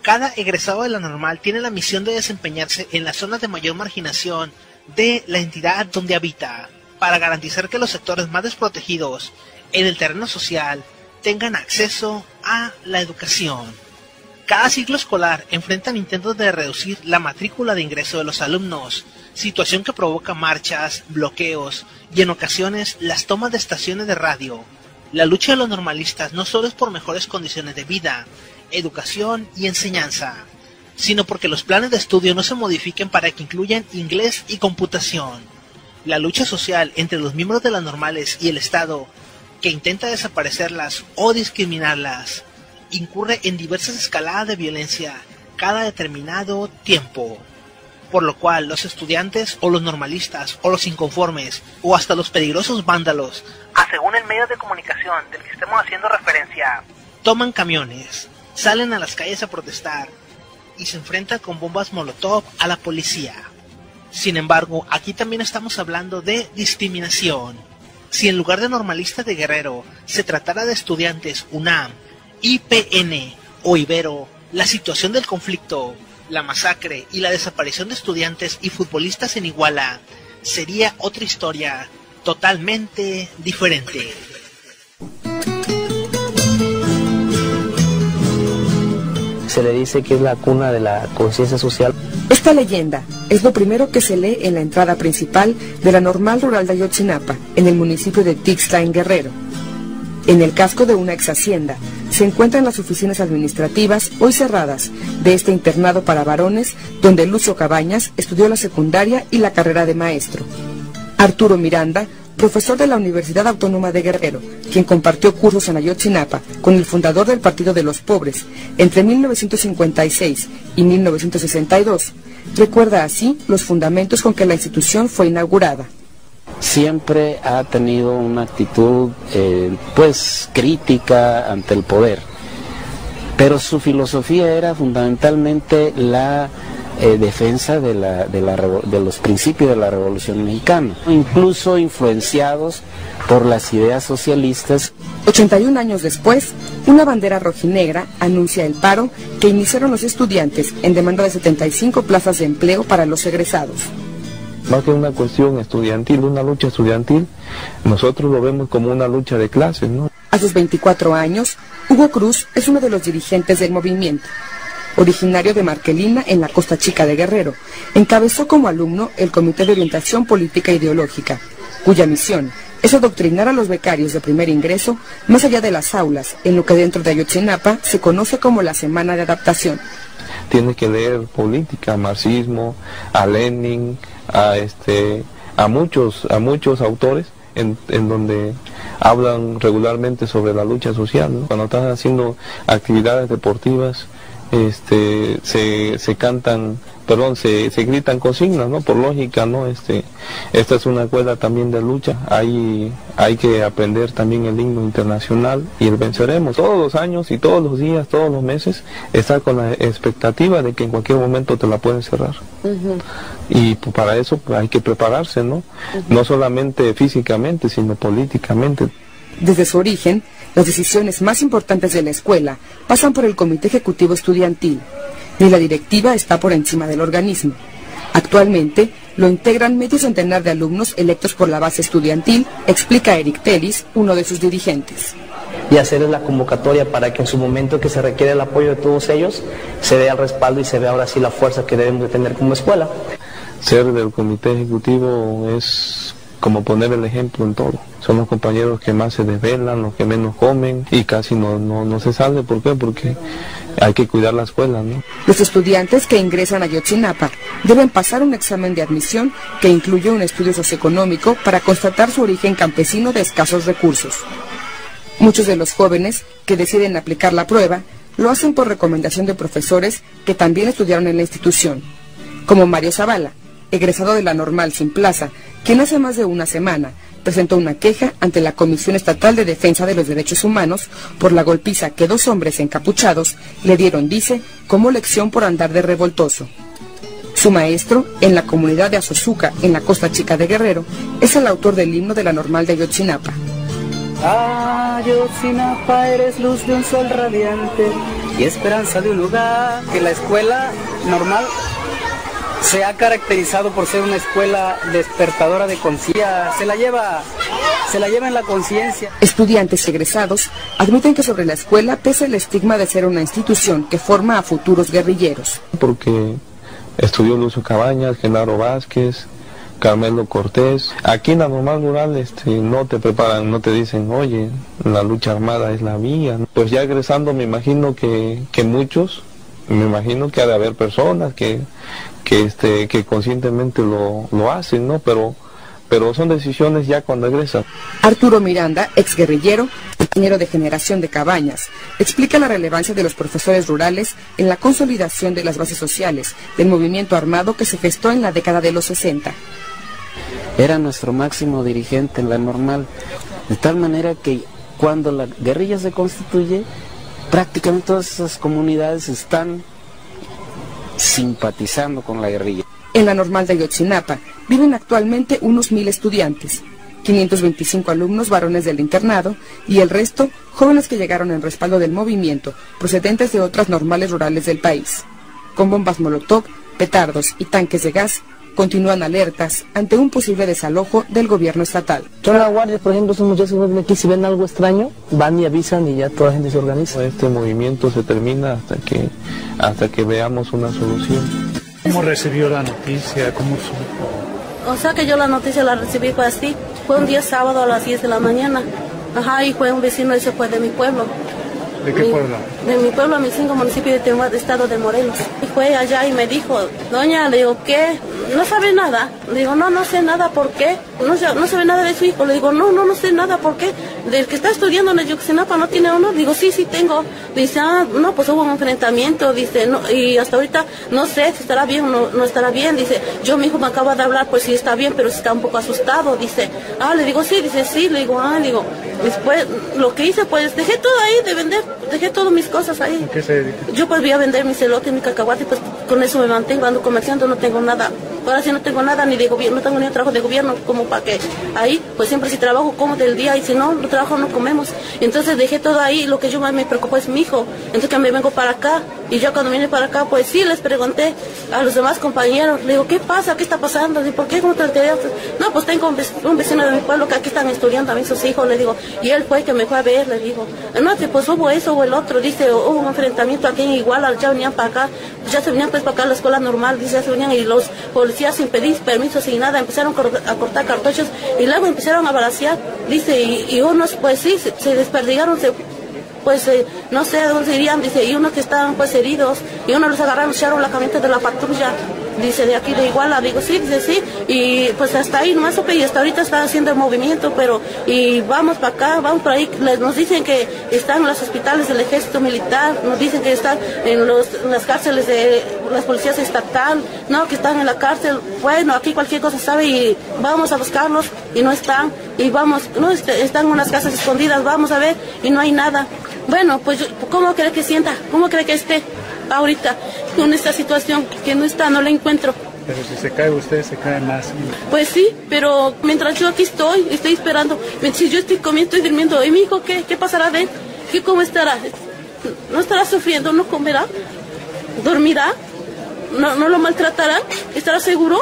Cada egresado de la normal tiene la misión de desempeñarse en las zonas de mayor marginación de la entidad donde habita, para garantizar que los sectores más desprotegidos en el terreno social tengan acceso a la educación. Cada ciclo escolar enfrentan intentos de reducir la matrícula de ingreso de los alumnos, situación que provoca marchas, bloqueos y en ocasiones las tomas de estaciones de radio. La lucha de los normalistas no solo es por mejores condiciones de vida, educación y enseñanza, sino porque los planes de estudio no se modifiquen para que incluyan inglés y computación. La lucha social entre los miembros de las normales y el Estado, que intenta desaparecerlas o discriminarlas, incurre en diversas escaladas de violencia cada determinado tiempo, por lo cual los estudiantes o los normalistas o los inconformes o hasta los peligrosos vándalos, según el medio de comunicación del que estemos haciendo referencia, toman camiones, salen a las calles a protestar y se enfrentan con bombas molotov a la policía. Sin embargo, aquí también estamos hablando de discriminación. Si en lugar de normalistas de Guerrero se tratara de estudiantes UNAM, IPN o Ibero, la situación del conflicto, la masacre y la desaparición de estudiantes y futbolistas en Iguala sería otra historia totalmente diferente. Se le dice que es la cuna de la conciencia social. Esta leyenda es lo primero que se lee en la entrada principal de la Normal Rural de Ayotzinapa, en el municipio de Tixtla, en Guerrero. En el casco de una ex hacienda se encuentran las oficinas administrativas, hoy cerradas, de este internado para varones, donde Lucio Cabañas estudió la secundaria y la carrera de maestro. Arturo Miranda, profesor de la Universidad Autónoma de Guerrero, quien compartió cursos en Ayotzinapa con el fundador del Partido de los Pobres entre 1956 y 1962, recuerda así los fundamentos con que la institución fue inaugurada. Siempre ha tenido una actitud crítica ante el poder, pero su filosofía era fundamentalmente la defensa de los principios de la Revolución Mexicana, incluso influenciados por las ideas socialistas. 81 años después, una bandera rojinegra anuncia el paro que iniciaron los estudiantes en demanda de 75 plazas de empleo para los egresados. Más que una cuestión estudiantil, una lucha estudiantil, nosotros lo vemos como una lucha de clases, ¿no? A sus 24 años, Hugo Cruz es uno de los dirigentes del movimiento. Originario de Marquelina, en la Costa Chica de Guerrero, encabezó como alumno el Comité de Orientación Política e Ideológica, cuya misión es adoctrinar a los becarios de primer ingreso más allá de las aulas, en lo que dentro de Ayotzinapa se conoce como la Semana de Adaptación. Tienes que leer política, marxismo, a Lenin, a muchos autores en donde hablan regularmente sobre la lucha social, ¿no? Cuando estás haciendo actividades deportivas, se gritan consignas, ¿no? Por lógica, ¿no? Esta es una escuela también de lucha, hay que aprender también el himno internacional y el venceremos. Todos los años y todos los días, todos los meses, está con la expectativa de que en cualquier momento te la pueden cerrar. Y pues, para eso pues, hay que prepararse, ¿no? No solamente físicamente, sino políticamente. Desde su origen, las decisiones más importantes de la escuela pasan por el Comité Ejecutivo Estudiantil, y la directiva está por encima del organismo. Actualmente lo integran medio centenar de alumnos electos por la base estudiantil, explica Eric Telis, uno de sus dirigentes. Y hacerles la convocatoria para que en su momento que se requiere el apoyo de todos ellos, se vea el respaldo y se vea ahora sí la fuerza que debemos de tener como escuela. Ser del comité ejecutivo es como poner el ejemplo en todo. Son los compañeros que más se desvelan, los que menos comen y casi no se sale. ¿Por qué? Porque hay que cuidar la escuela, ¿no? Los estudiantes que ingresan a Ayotzinapa deben pasar un examen de admisión que incluye un estudio socioeconómico para constatar su origen campesino de escasos recursos. Muchos de los jóvenes que deciden aplicar la prueba lo hacen por recomendación de profesores que también estudiaron en la institución, como Mario Zavala, egresado de la Normal Sin Plaza, quien hace más de una semana presentó una queja ante la Comisión Estatal de Defensa de los Derechos Humanos por la golpiza que 2 hombres encapuchados le dieron, dice, como lección por andar de revoltoso. Su maestro, en la comunidad de Azozuca, en la Costa Chica de Guerrero, es el autor del himno de la Normal de Ayotzinapa. Ayotzinapa, eres luz de un sol radiante y esperanza de un lugar. Que la escuela normal se ha caracterizado por ser una escuela despertadora de conciencia, se la lleva en la conciencia. Estudiantes egresados admiten que sobre la escuela pesa el estigma de ser una institución que forma a futuros guerrilleros. Porque estudió Lucio Cabañas, Genaro Vázquez, Carmelo Cortés. Aquí en la Normal Rural no te preparan, no te dicen, oye, la lucha armada es la vía. Pues ya egresando me imagino que muchos me imagino que ha de haber personas que conscientemente lo hacen, ¿no? Pero son decisiones ya cuando egresan. Arturo Miranda, exguerrillero, ingeniero de generación de Cabañas, explica la relevancia de los profesores rurales en la consolidación de las bases sociales del movimiento armado que se gestó en la década de los 60. Era nuestro máximo dirigente en la Normal, de tal manera que cuando la guerrilla se constituye, prácticamente todas esas comunidades están simpatizando con la guerrilla. En la Normal de Ayotzinapa viven actualmente unos 1000 estudiantes, 525 alumnos varones del internado y el resto jóvenes que llegaron en respaldo del movimiento procedentes de otras normales rurales del país. Con bombas molotov, petardos y tanques de gas, continúan alertas ante un posible desalojo del gobierno estatal. Son las guardias, por ejemplo, son muchachos que vienen aquí, si ven algo extraño, van y avisan y ya toda la gente se organiza. Este movimiento se termina hasta que veamos una solución. ¿Cómo recibió la noticia? ¿Cómo supo? O sea que yo la noticia la recibí fue así. Fue un día sábado a las 10 de la mañana. Ajá, y fue un vecino, ese fue de mi pueblo. ¿De qué pueblo? De mi pueblo, a mi 5 municipios de estado de Morelos. Y fue allá y me dijo, doña, le digo, ¿qué? ¿No sabe nada? Le digo, no sé nada, ¿por qué? No sabe nada de su hijo. Le digo, no sé nada, ¿por qué? Del que está estudiando en Ayotzinapa, ¿no tiene honor? Digo, sí tengo. Dice, no, pues hubo un enfrentamiento, dice, no, y hasta ahorita no sé si estará bien o no estará bien. Dice, mi hijo me acaba de hablar, pues sí está bien, pero sí está un poco asustado. Dice, le digo, sí, dice, sí, le digo, digo, después lo que hice, pues dejé todo ahí de vender, dejé todas mis cosas ahí. ¿Qué se dedica? Yo pues voy a vender mi celote, mi cacahuate, pues con eso me mantengo, ando comerciando, no tengo nada. Ahora sí no tengo nada ni de gobierno, no tengo ni un trabajo de gobierno, como para que ahí, pues siempre si trabajo como del día y si no trabajo no comemos. Entonces dejé todo ahí, lo que yo más me preocupo es mi hijo. Entonces que me vengo para acá y yo cuando vine para acá, pues sí les pregunté a los demás compañeros, le digo, ¿qué pasa? ¿Qué está pasando? ¿Por qué? ¿Cómo te enteras? No, pues tengo un vecino de mi pueblo que aquí están estudiando también sus hijos, le digo, y él fue que me fue a ver, le digo, no, pues hubo eso o el otro, dice, hubo un enfrentamiento aquí en Iguala, ya venían para acá, ya se venían pues para acá a la escuela normal, dice, ya se venían y los policías sin pedir permiso, sin nada, empezaron a cortar cartuchos y luego empezaron a balacear, dice, y unos pues sí, se desperdigaron, no sé a dónde irían, dice, y unos que estaban pues heridos, y unos los agarraron, echaron la camioneta de la patrulla, dice, de aquí de Iguala, digo, sí, dice, sí, y pues hasta ahí nomás, y hasta ahorita están haciendo el movimiento, pero, y vamos para acá, vamos por ahí, nos dicen que están en los hospitales del ejército militar, nos dicen que están en las cárceles de las policías estatal, no, que están en la cárcel, bueno, aquí cualquier cosa sabe, y vamos a buscarlos, y no están, y vamos, no, están en unas casas escondidas, vamos a ver, y no hay nada. Bueno, pues, ¿cómo cree que sienta? ¿Cómo cree que esté ahorita con esta situación? Que no está, no la encuentro. Pero si se cae usted, se cae más. Pues sí, pero mientras yo aquí estoy esperando. Si yo estoy comiendo, estoy durmiendo, ¿y mi hijo qué? ¿Qué pasará de él? ¿Cómo estará? ¿No estará sufriendo? ¿No comerá? ¿Dormirá? ¿No lo maltratarán? ¿Estará seguro?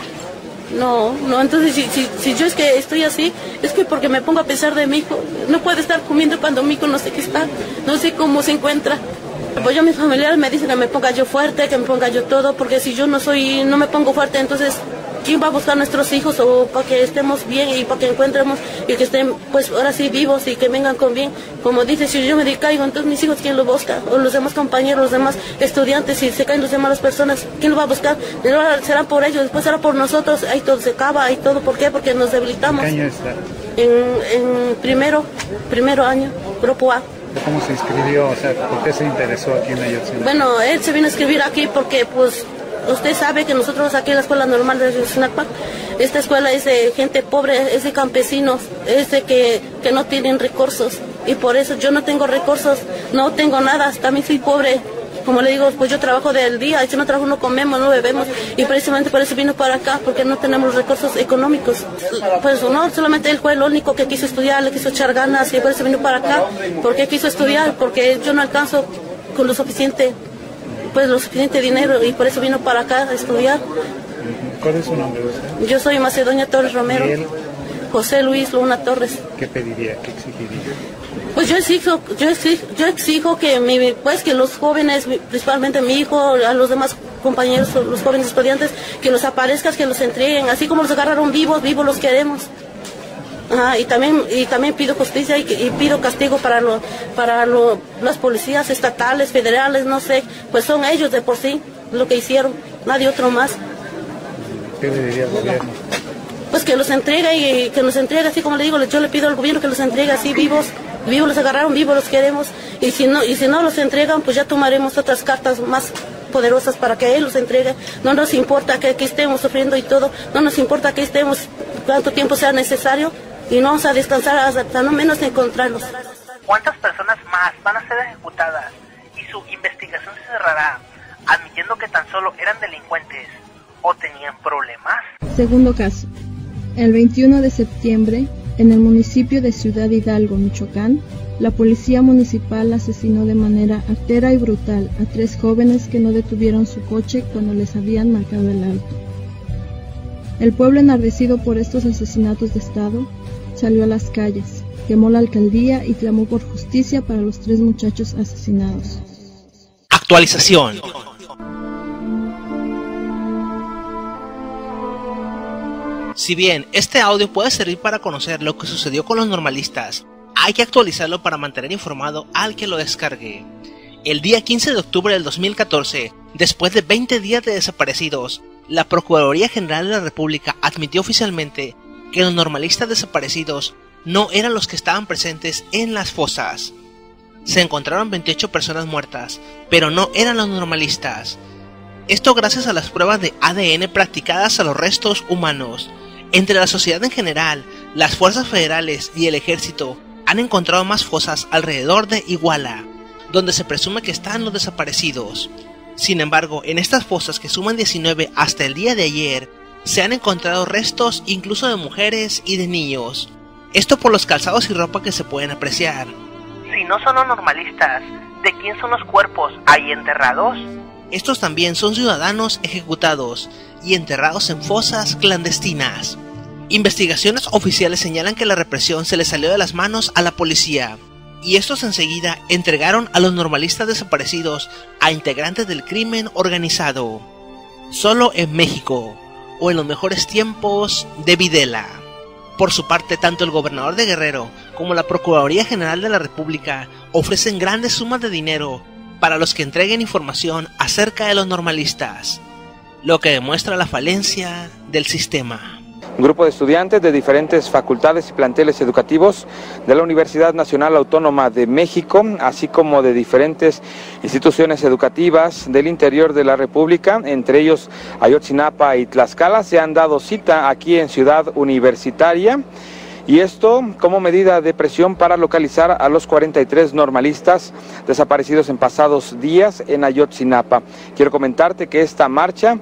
No, entonces si yo es que estoy así, es que porque me pongo a pensar de mi hijo. No puedo estar comiendo cuando mi hijo no sé qué está, no sé cómo se encuentra. Pues yo, mis familiares me dicen que me ponga yo fuerte, que me ponga yo todo, porque si yo no me pongo fuerte, entonces ¿quién va a buscar a nuestros hijos o para que estemos bien y para que encontremos y que estén pues ahora sí vivos y que vengan con bien? Como dice, si yo me decaigo, entonces mis hijos, ¿quién lo busca? O los demás compañeros, los demás estudiantes, si se caen los demás las personas, ¿quién lo va a buscar? Será por ellos, después será por nosotros, ahí todo se acaba, ahí todo, ¿por qué? Porque nos debilitamos. ¿En qué año está? En primero año, grupo A. ¿Cómo se inscribió? O sea, ¿por qué se interesó aquí en Ayotzinapa? Bueno, él se vino a escribir aquí porque pues usted sabe que nosotros aquí en la escuela normal de Ayotzinapa, esta escuela es de gente pobre, es de campesinos, es de que no tienen recursos. Y por eso yo no tengo recursos, no tengo nada, también soy pobre. Como le digo, pues yo trabajo del día, y si no trabajo no comemos, no bebemos. Y precisamente por eso vino para acá, porque no tenemos recursos económicos. Pues no, solamente él fue el único que quiso estudiar, le quiso echar ganas, y por eso vino para acá. Porque quiso estudiar, porque yo no alcanzo con lo suficiente dinero, y por eso vino para acá a estudiar. ¿Cuál es su nombre usted? Yo soy Macedonia Torres Romero. ¿Y él? José Luis Luna Torres. ¿Qué pediría? ¿Qué exigiría? Pues yo exijo que que los jóvenes, principalmente mi hijo, a los demás compañeros, los jóvenes estudiantes, que los aparezcan, que los entreguen, así como los agarraron vivos los queremos. Y también pido justicia y pido castigo para las policías estatales, federales, no sé, pues son ellos de por sí lo que hicieron, nadie otro más. ¿Qué le diría al gobierno? Pues que los entregue y que nos entregue, así como le digo, yo le pido al gobierno que los entregue así vivos los agarraron, vivos los queremos, y si no los entregan, pues ya tomaremos otras cartas más poderosas para que él los entregue. No nos importa que aquí estemos sufriendo y todo, no nos importa que estemos cuánto tiempo sea necesario, y no vamos a descansar hasta no menos encontrarlos. ¿Cuántas personas más van a ser ejecutadas y su investigación se cerrará, admitiendo que tan solo eran delincuentes o tenían problemas? Segundo caso. El 21 de septiembre, en el municipio de Ciudad Hidalgo, Michoacán, la policía municipal asesinó de manera artera y brutal a 3 jóvenes que no detuvieron su coche cuando les habían marcado el alto. El pueblo, enardecido por estos asesinatos de Estado, salió a las calles, quemó la alcaldía y clamó por justicia para los 3 muchachos asesinados. Actualización. Si bien este audio puede servir para conocer lo que sucedió con los normalistas, hay que actualizarlo para mantener informado al que lo descargue. El día 15 de octubre del 2014, después de 20 días de desaparecidos, la Procuraduría General de la República admitió oficialmente que los normalistas desaparecidos no eran los que estaban presentes en las fosas. Se encontraron 28 personas muertas, pero no eran los normalistas. Esto gracias a las pruebas de ADN practicadas a los restos humanos. Entre la sociedad en general, las fuerzas federales y el ejército han encontrado más fosas alrededor de Iguala, donde se presume que están los desaparecidos. Sin embargo, en estas fosas, que suman 19 hasta el día de ayer, se han encontrado restos incluso de mujeres y de niños. Esto por los calzados y ropa que se pueden apreciar. Si no son los normalistas, ¿de quién son los cuerpos ahí enterrados? Estos también son ciudadanos ejecutados y enterrados en fosas clandestinas. Investigaciones oficiales señalan que la represión se le salió de las manos a la policía, y estos enseguida entregaron a los normalistas desaparecidos a integrantes del crimen organizado. Solo en México, o en los mejores tiempos de Videla. Por su parte, tanto el gobernador de Guerrero como la Procuraduría General de la República ofrecen grandes sumas de dinero para los que entreguen información acerca de los normalistas, lo que demuestra la falencia del sistema. Un grupo de estudiantes de diferentes facultades y planteles educativos de la Universidad Nacional Autónoma de México, así como de diferentes instituciones educativas del interior de la República, entre ellos Ayotzinapa y Tlaxcala, se han dado cita aquí en Ciudad Universitaria. Y esto como medida de presión para localizar a los 43 normalistas desaparecidos en pasados días en Ayotzinapa. Quiero comentarte que esta marcha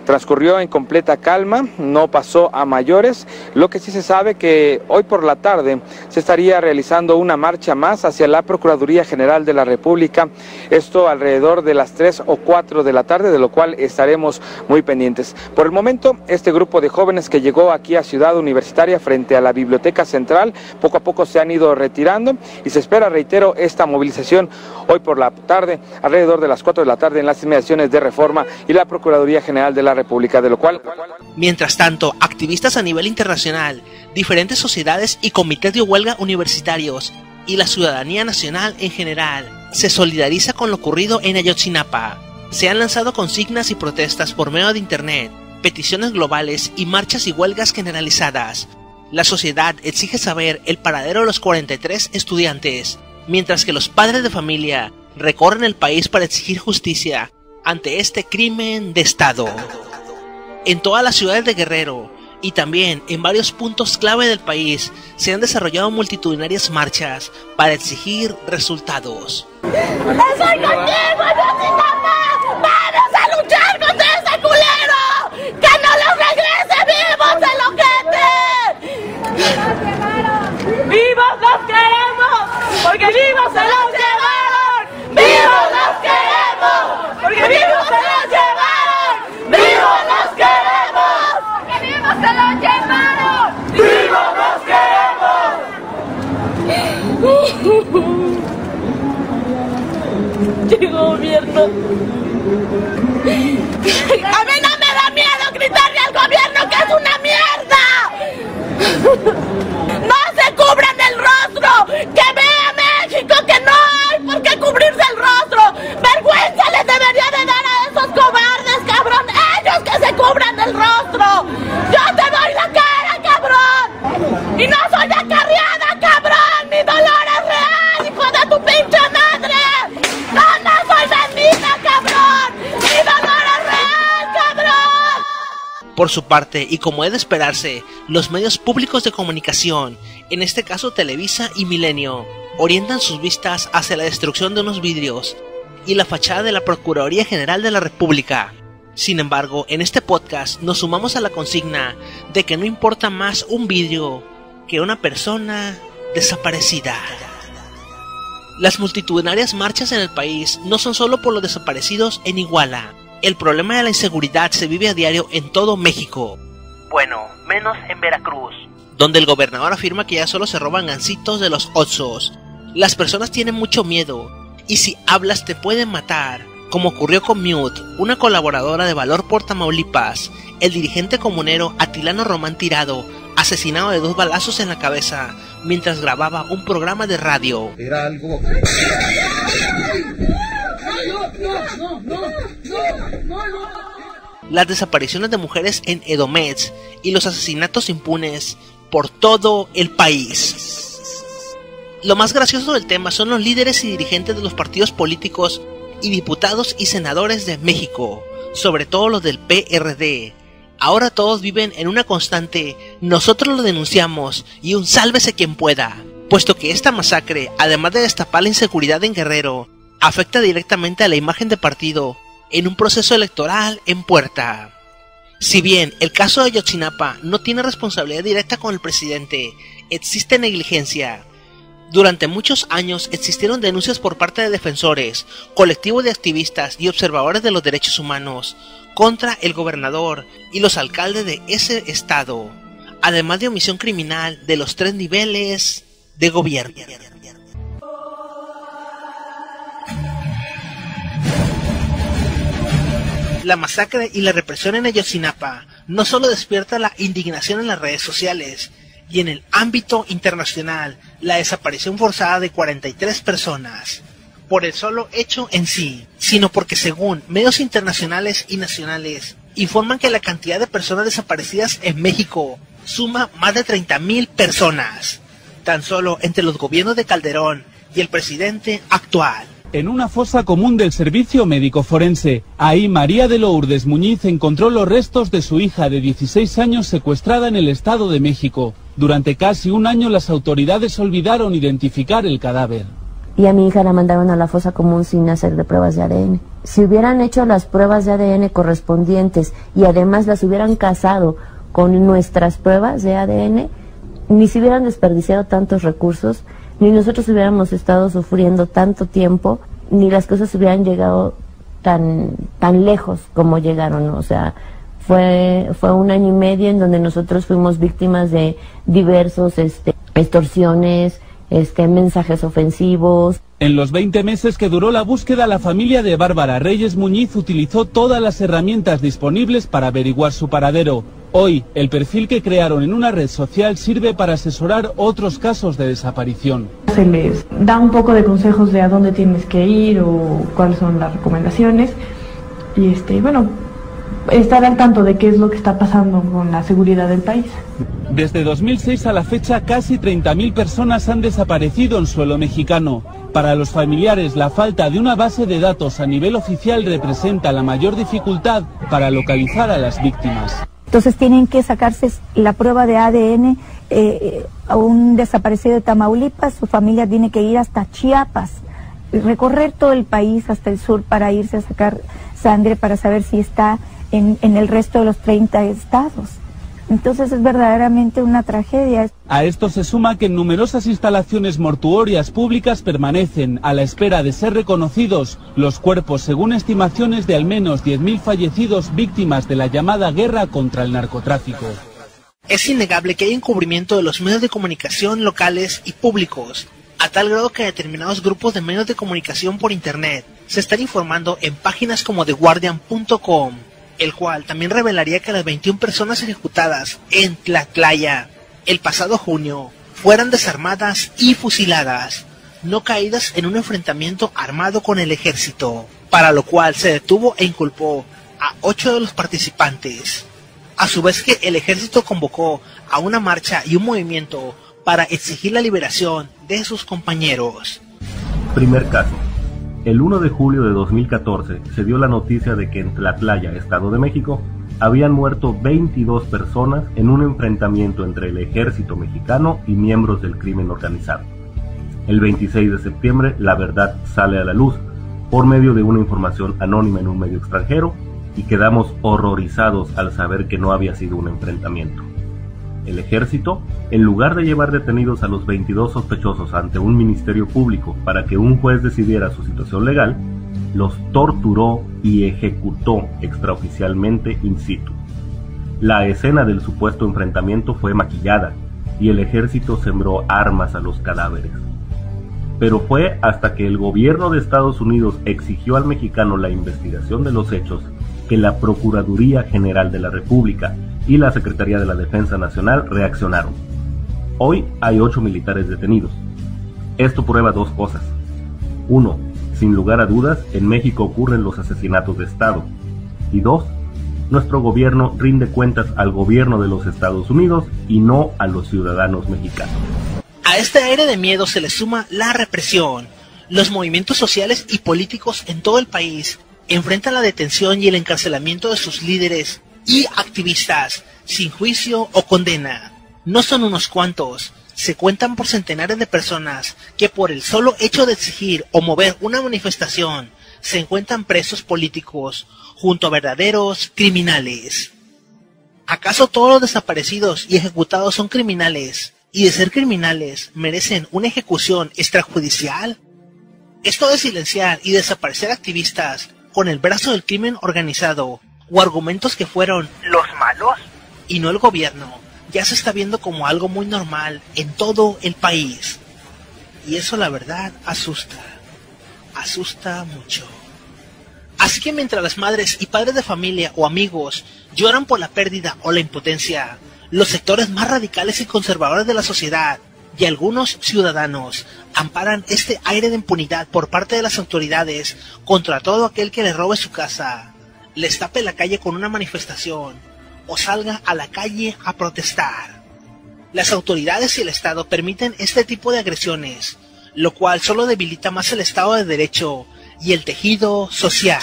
transcurrió en completa calma, no pasó a mayores. Lo que sí se sabe que hoy por la tarde se estaría realizando una marcha más hacia la Procuraduría General de la República. Esto alrededor de las 3 o 4 de la tarde, de lo cual estaremos muy pendientes. Por el momento, este grupo de jóvenes que llegó aquí a Ciudad Universitaria frente a la Biblioteca Central, poco a poco se han ido retirando y se espera, reitero, esta movilización hoy por la tarde, alrededor de las 4 de la tarde en las inmediaciones de Reforma y la Procuraduría General de la República, de lo cual... Mientras tanto, activistas a nivel internacional, diferentes sociedades y comités de huelga universitarios y la ciudadanía nacional en general se solidariza con lo ocurrido en Ayotzinapa. Se han lanzado consignas y protestas por medio de internet, peticiones globales y marchas y huelgas generalizadas. La sociedad exige saber el paradero de los 43 estudiantes, mientras que los padres de familia recorren el país para exigir justicia ante este crimen de Estado. En todas las ciudades de Guerrero y también en varios puntos clave del país se han desarrollado multitudinarias marchas para exigir resultados. ¡Estoy contigo, Ayotzinapa! ¡Vamos a luchar contra ese culero! ¡Que no los regrese vivos el ojete! ¡Vivos los queremos! ¡Porque vivos se los llevaron! ¡Vivos los queremos! ¡Porque vivos se los llevaron! ¡Vivos los queremos! ¡Porque vivos se los llevaron! ¡Vivos los queremos! ¡Llegó gobierno! ¡A mí no me da miedo gritarle al gobierno que es una mierda! ¡No Por su parte, y como es de esperarse, los medios públicos de comunicación, en este caso Televisa y Milenio, orientan sus vistas hacia la destrucción de unos vidrios y la fachada de la Procuraduría General de la República. Sin embargo, en este podcast nos sumamos a la consigna de que no importa más un vidrio que una persona desaparecida. Las multitudinarias marchas en el país no son solo por los desaparecidos en Iguala. El problema de la inseguridad se vive a diario en todo México. Bueno, menos en Veracruz, donde el gobernador afirma que ya solo se roban gancitos de los Oxxos. Las personas tienen mucho miedo, y si hablas te pueden matar, como ocurrió con Mute, una colaboradora de Valor por Tamaulipas, el dirigente comunero Atilano Román Tirado, asesinado de 2 balazos en la cabeza, mientras grababa un programa de radio. Era algo... Las desapariciones de mujeres en Edomex y los asesinatos impunes por todo el país. Lo más gracioso del tema son los líderes y dirigentes de los partidos políticos y diputados y senadores de México, sobre todo los del PRD. Ahora todos viven en una constante "nosotros lo denunciamos" y un "sálvese quien pueda", puesto que esta masacre, además de destapar la inseguridad en Guerrero, afecta directamente a la imagen de partido en un proceso electoral en puerta. Si bien el caso de Ayotzinapa no tiene responsabilidad directa con el presidente, existe negligencia. Durante muchos años existieron denuncias por parte de defensores, colectivos de activistas y observadores de los derechos humanos contra el gobernador y los alcaldes de ese estado, además de omisión criminal de los 3 niveles de gobierno. La masacre y la represión en Ayotzinapa no solo despierta la indignación en las redes sociales y en el ámbito internacional, la desaparición forzada de 43 personas, por el solo hecho en sí, sino porque según medios internacionales y nacionales, informan que la cantidad de personas desaparecidas en México suma más de 30,000 personas, tan solo entre los gobiernos de Calderón y el presidente actual. En una fosa común del Servicio Médico Forense, ahí María de Lourdes Muñiz encontró los restos de su hija de 16 años secuestrada en el Estado de México. Durante casi un año las autoridades olvidaron identificar el cadáver. Y a mi hija la mandaron a la fosa común sin hacerle pruebas de ADN. Si hubieran hecho las pruebas de ADN correspondientes y además las hubieran casado con nuestras pruebas de ADN, ni se hubieran desperdiciado tantos recursos, ni nosotros hubiéramos estado sufriendo tanto tiempo, ni las cosas hubieran llegado tan lejos como llegaron, ¿no? O sea, fue 1 año y medio en donde nosotros fuimos víctimas de diversos extorsiones, mensajes ofensivos. En los 20 meses que duró la búsqueda, la familia de Bárbara Reyes Muñiz utilizó todas las herramientas disponibles para averiguar su paradero. Hoy, el perfil que crearon en una red social sirve para asesorar otros casos de desaparición. Se les da un poco de consejos de a dónde tienes que ir o cuáles son las recomendaciones y estar al tanto de qué es lo que está pasando con la seguridad del país. Desde 2006 a la fecha, casi 30,000 personas han desaparecido en suelo mexicano. Para los familiares, la falta de una base de datos a nivel oficial representa la mayor dificultad para localizar a las víctimas. Entonces tienen que sacarse la prueba de ADN a un desaparecido de Tamaulipas, su familia tiene que ir hasta Chiapas, recorrer todo el país hasta el sur para irse a sacar sangre para saber si está en el resto de los 30 estados. Entonces es verdaderamente una tragedia. A esto se suma que en numerosas instalaciones mortuorias públicas permanecen, a la espera de ser reconocidos, los cuerpos, según estimaciones de al menos 10,000 fallecidos víctimas de la llamada guerra contra el narcotráfico. Es innegable que hay encubrimiento de los medios de comunicación locales y públicos, a tal grado que determinados grupos de medios de comunicación por internet se están informando en páginas como TheGuardian.com, el cual también revelaría que las 21 personas ejecutadas en Tlatlaya el pasado junio fueran desarmadas y fusiladas, no caídas en un enfrentamiento armado con el ejército, para lo cual se detuvo e inculpó a 8 de los participantes. A su vez que el ejército convocó a una marcha y un movimiento para exigir la liberación de sus compañeros. Primer caso. El 1 de julio de 2014 se dio la noticia de que en Tlatlaya, Estado de México, habían muerto 22 personas en un enfrentamiento entre el ejército mexicano y miembros del crimen organizado. El 26 de septiembre la verdad sale a la luz por medio de una información anónima en un medio extranjero y quedamos horrorizados al saber que no había sido un enfrentamiento. El ejército, en lugar de llevar detenidos a los 22 sospechosos ante un ministerio público para que un juez decidiera su situación legal, los torturó y ejecutó extraoficialmente in situ. La escena del supuesto enfrentamiento fue maquillada y el ejército sembró armas a los cadáveres. Pero fue hasta que el gobierno de Estados Unidos exigió al mexicano la investigación de los hechos que la Procuraduría General de la República y la Secretaría de la Defensa Nacional reaccionaron. Hoy hay 8 militares detenidos. Esto prueba dos cosas. 1. Sin lugar a dudas, en México ocurren los asesinatos de Estado. Y 2. Nuestro gobierno rinde cuentas al gobierno de los Estados Unidos y no a los ciudadanos mexicanos. A este aire de miedo se le suma la represión. Los movimientos sociales y políticos en todo el país enfrentan la detención y el encarcelamiento de sus líderes y activistas sin juicio o condena. No son unos cuantos, se cuentan por centenares de personas que por el solo hecho de exigir o mover una manifestación se encuentran presos políticos junto a verdaderos criminales. ¿Acaso todos los desaparecidos y ejecutados son criminales y de ser criminales merecen una ejecución extrajudicial? Esto de silenciar y desaparecer activistas con el brazo del crimen organizado o argumentos que fueron los malos y no el gobierno, ya se está viendo como algo muy normal en todo el país. Y eso la verdad asusta mucho. Así que mientras las madres y padres de familia o amigos lloran por la pérdida o la impotencia, los sectores más radicales y conservadores de la sociedad y algunos ciudadanos amparan este aire de impunidad por parte de las autoridades contra todo aquel que le robe su casa, les tape la calle con una manifestación o salga a la calle a protestar. Las autoridades y el Estado permiten este tipo de agresiones, lo cual solo debilita más el Estado de Derecho y el tejido social.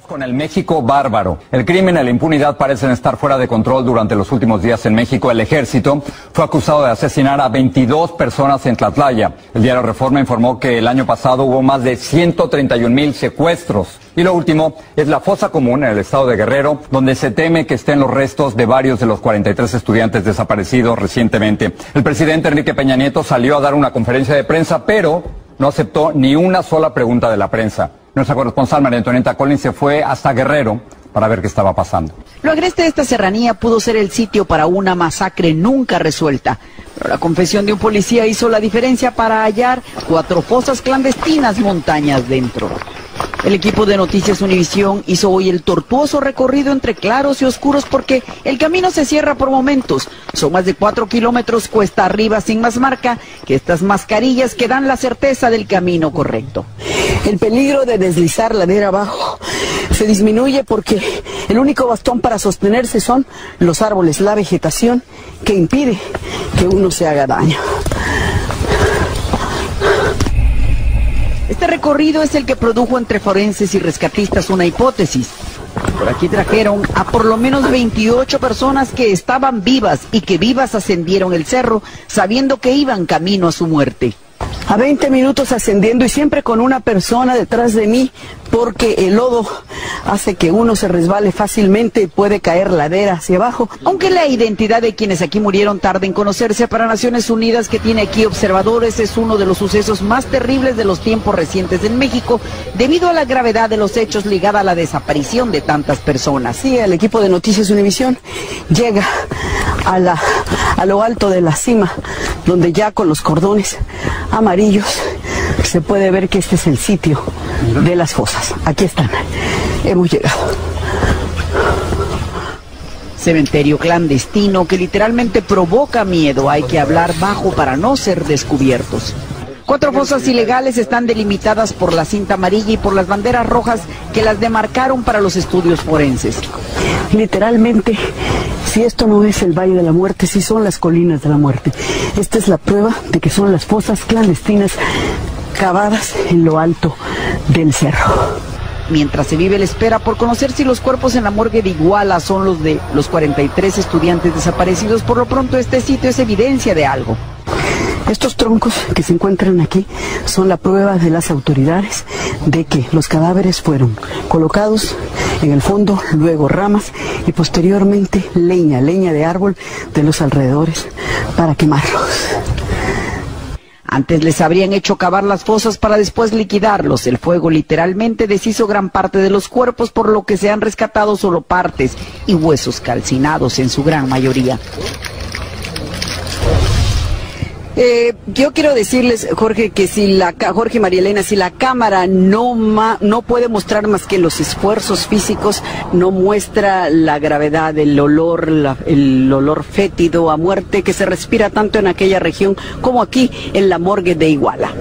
Con el México bárbaro. El crimen y la impunidad parecen estar fuera de control durante los últimos días en México. El ejército fue acusado de asesinar a 22 personas en Tlatlaya. El diario Reforma informó que el año pasado hubo más de 131,000 secuestros. Y lo último es la fosa común en el estado de Guerrero, donde se teme que estén los restos de varios de los 43 estudiantes desaparecidos recientemente. El presidente Enrique Peña Nieto salió a dar una conferencia de prensa, pero no aceptó ni una sola pregunta de la prensa. Nuestra corresponsal María Antonieta Collins se fue hasta Guerrero para ver qué estaba pasando. Lo agreste de esta serranía pudo ser el sitio para una masacre nunca resuelta, pero la confesión de un policía hizo la diferencia para hallar 4 fosas clandestinas montañas dentro. El equipo de Noticias Univisión hizo hoy el tortuoso recorrido entre claros y oscuros porque el camino se cierra por momentos. Son más de 4 kilómetros cuesta arriba sin más marca que estas mascarillas que dan la certeza del camino correcto. El peligro de deslizar ladera abajo se disminuye porque el único bastón para sostenerse son los árboles, la vegetación que impide que uno se haga daño. Este recorrido es el que produjo entre forenses y rescatistas una hipótesis. Por aquí trajeron a por lo menos 28 personas que estaban vivas y que vivas ascendieron el cerro sabiendo que iban camino a su muerte. A 20 minutos ascendiendo y siempre con una persona detrás de mí porque el lodo hace que uno se resbale fácilmente y puede caer ladera hacia abajo. Aunque la identidad de quienes aquí murieron tarde en conocerse, para Naciones Unidas, que tiene aquí observadores, es uno de los sucesos más terribles de los tiempos recientes en México debido a la gravedad de los hechos ligada a la desaparición de tantas personas. Sí, el equipo de Noticias Univisión llega a lo alto de la cima, donde ya con los cordones amarillos se puede ver que este es el sitio de las fosas. Aquí están, hemos llegado. Cementerio clandestino que literalmente provoca miedo. Hay que hablar bajo para no ser descubiertos. 4 fosas ilegales están delimitadas por la cinta amarilla y por las banderas rojas que las demarcaron para los estudios forenses. Literalmente, si esto no es el Valle de la Muerte, si son las colinas de la muerte. Esta es la prueba de que son las fosas clandestinas cavadas en lo alto del cerro. Mientras se vive la espera por conocer si los cuerpos en la morgue de Iguala son los de los 43 estudiantes desaparecidos, por lo pronto este sitio es evidencia de algo. Estos troncos que se encuentran aquí son la prueba de las autoridades de que los cadáveres fueron colocados en el fondo, luego ramas y posteriormente leña de árbol de los alrededores para quemarlos. Antes les habrían hecho cavar las fosas para después liquidarlos. El fuego literalmente deshizo gran parte de los cuerpos, por lo que se han rescatado solo partes y huesos calcinados en su gran mayoría. Yo quiero decirles, Jorge, que Jorge y María Elena, si la cámara no puede mostrar más que los esfuerzos físicos, no muestra la gravedad del olor, el olor fétido a muerte que se respira tanto en aquella región como aquí en la morgue de Iguala.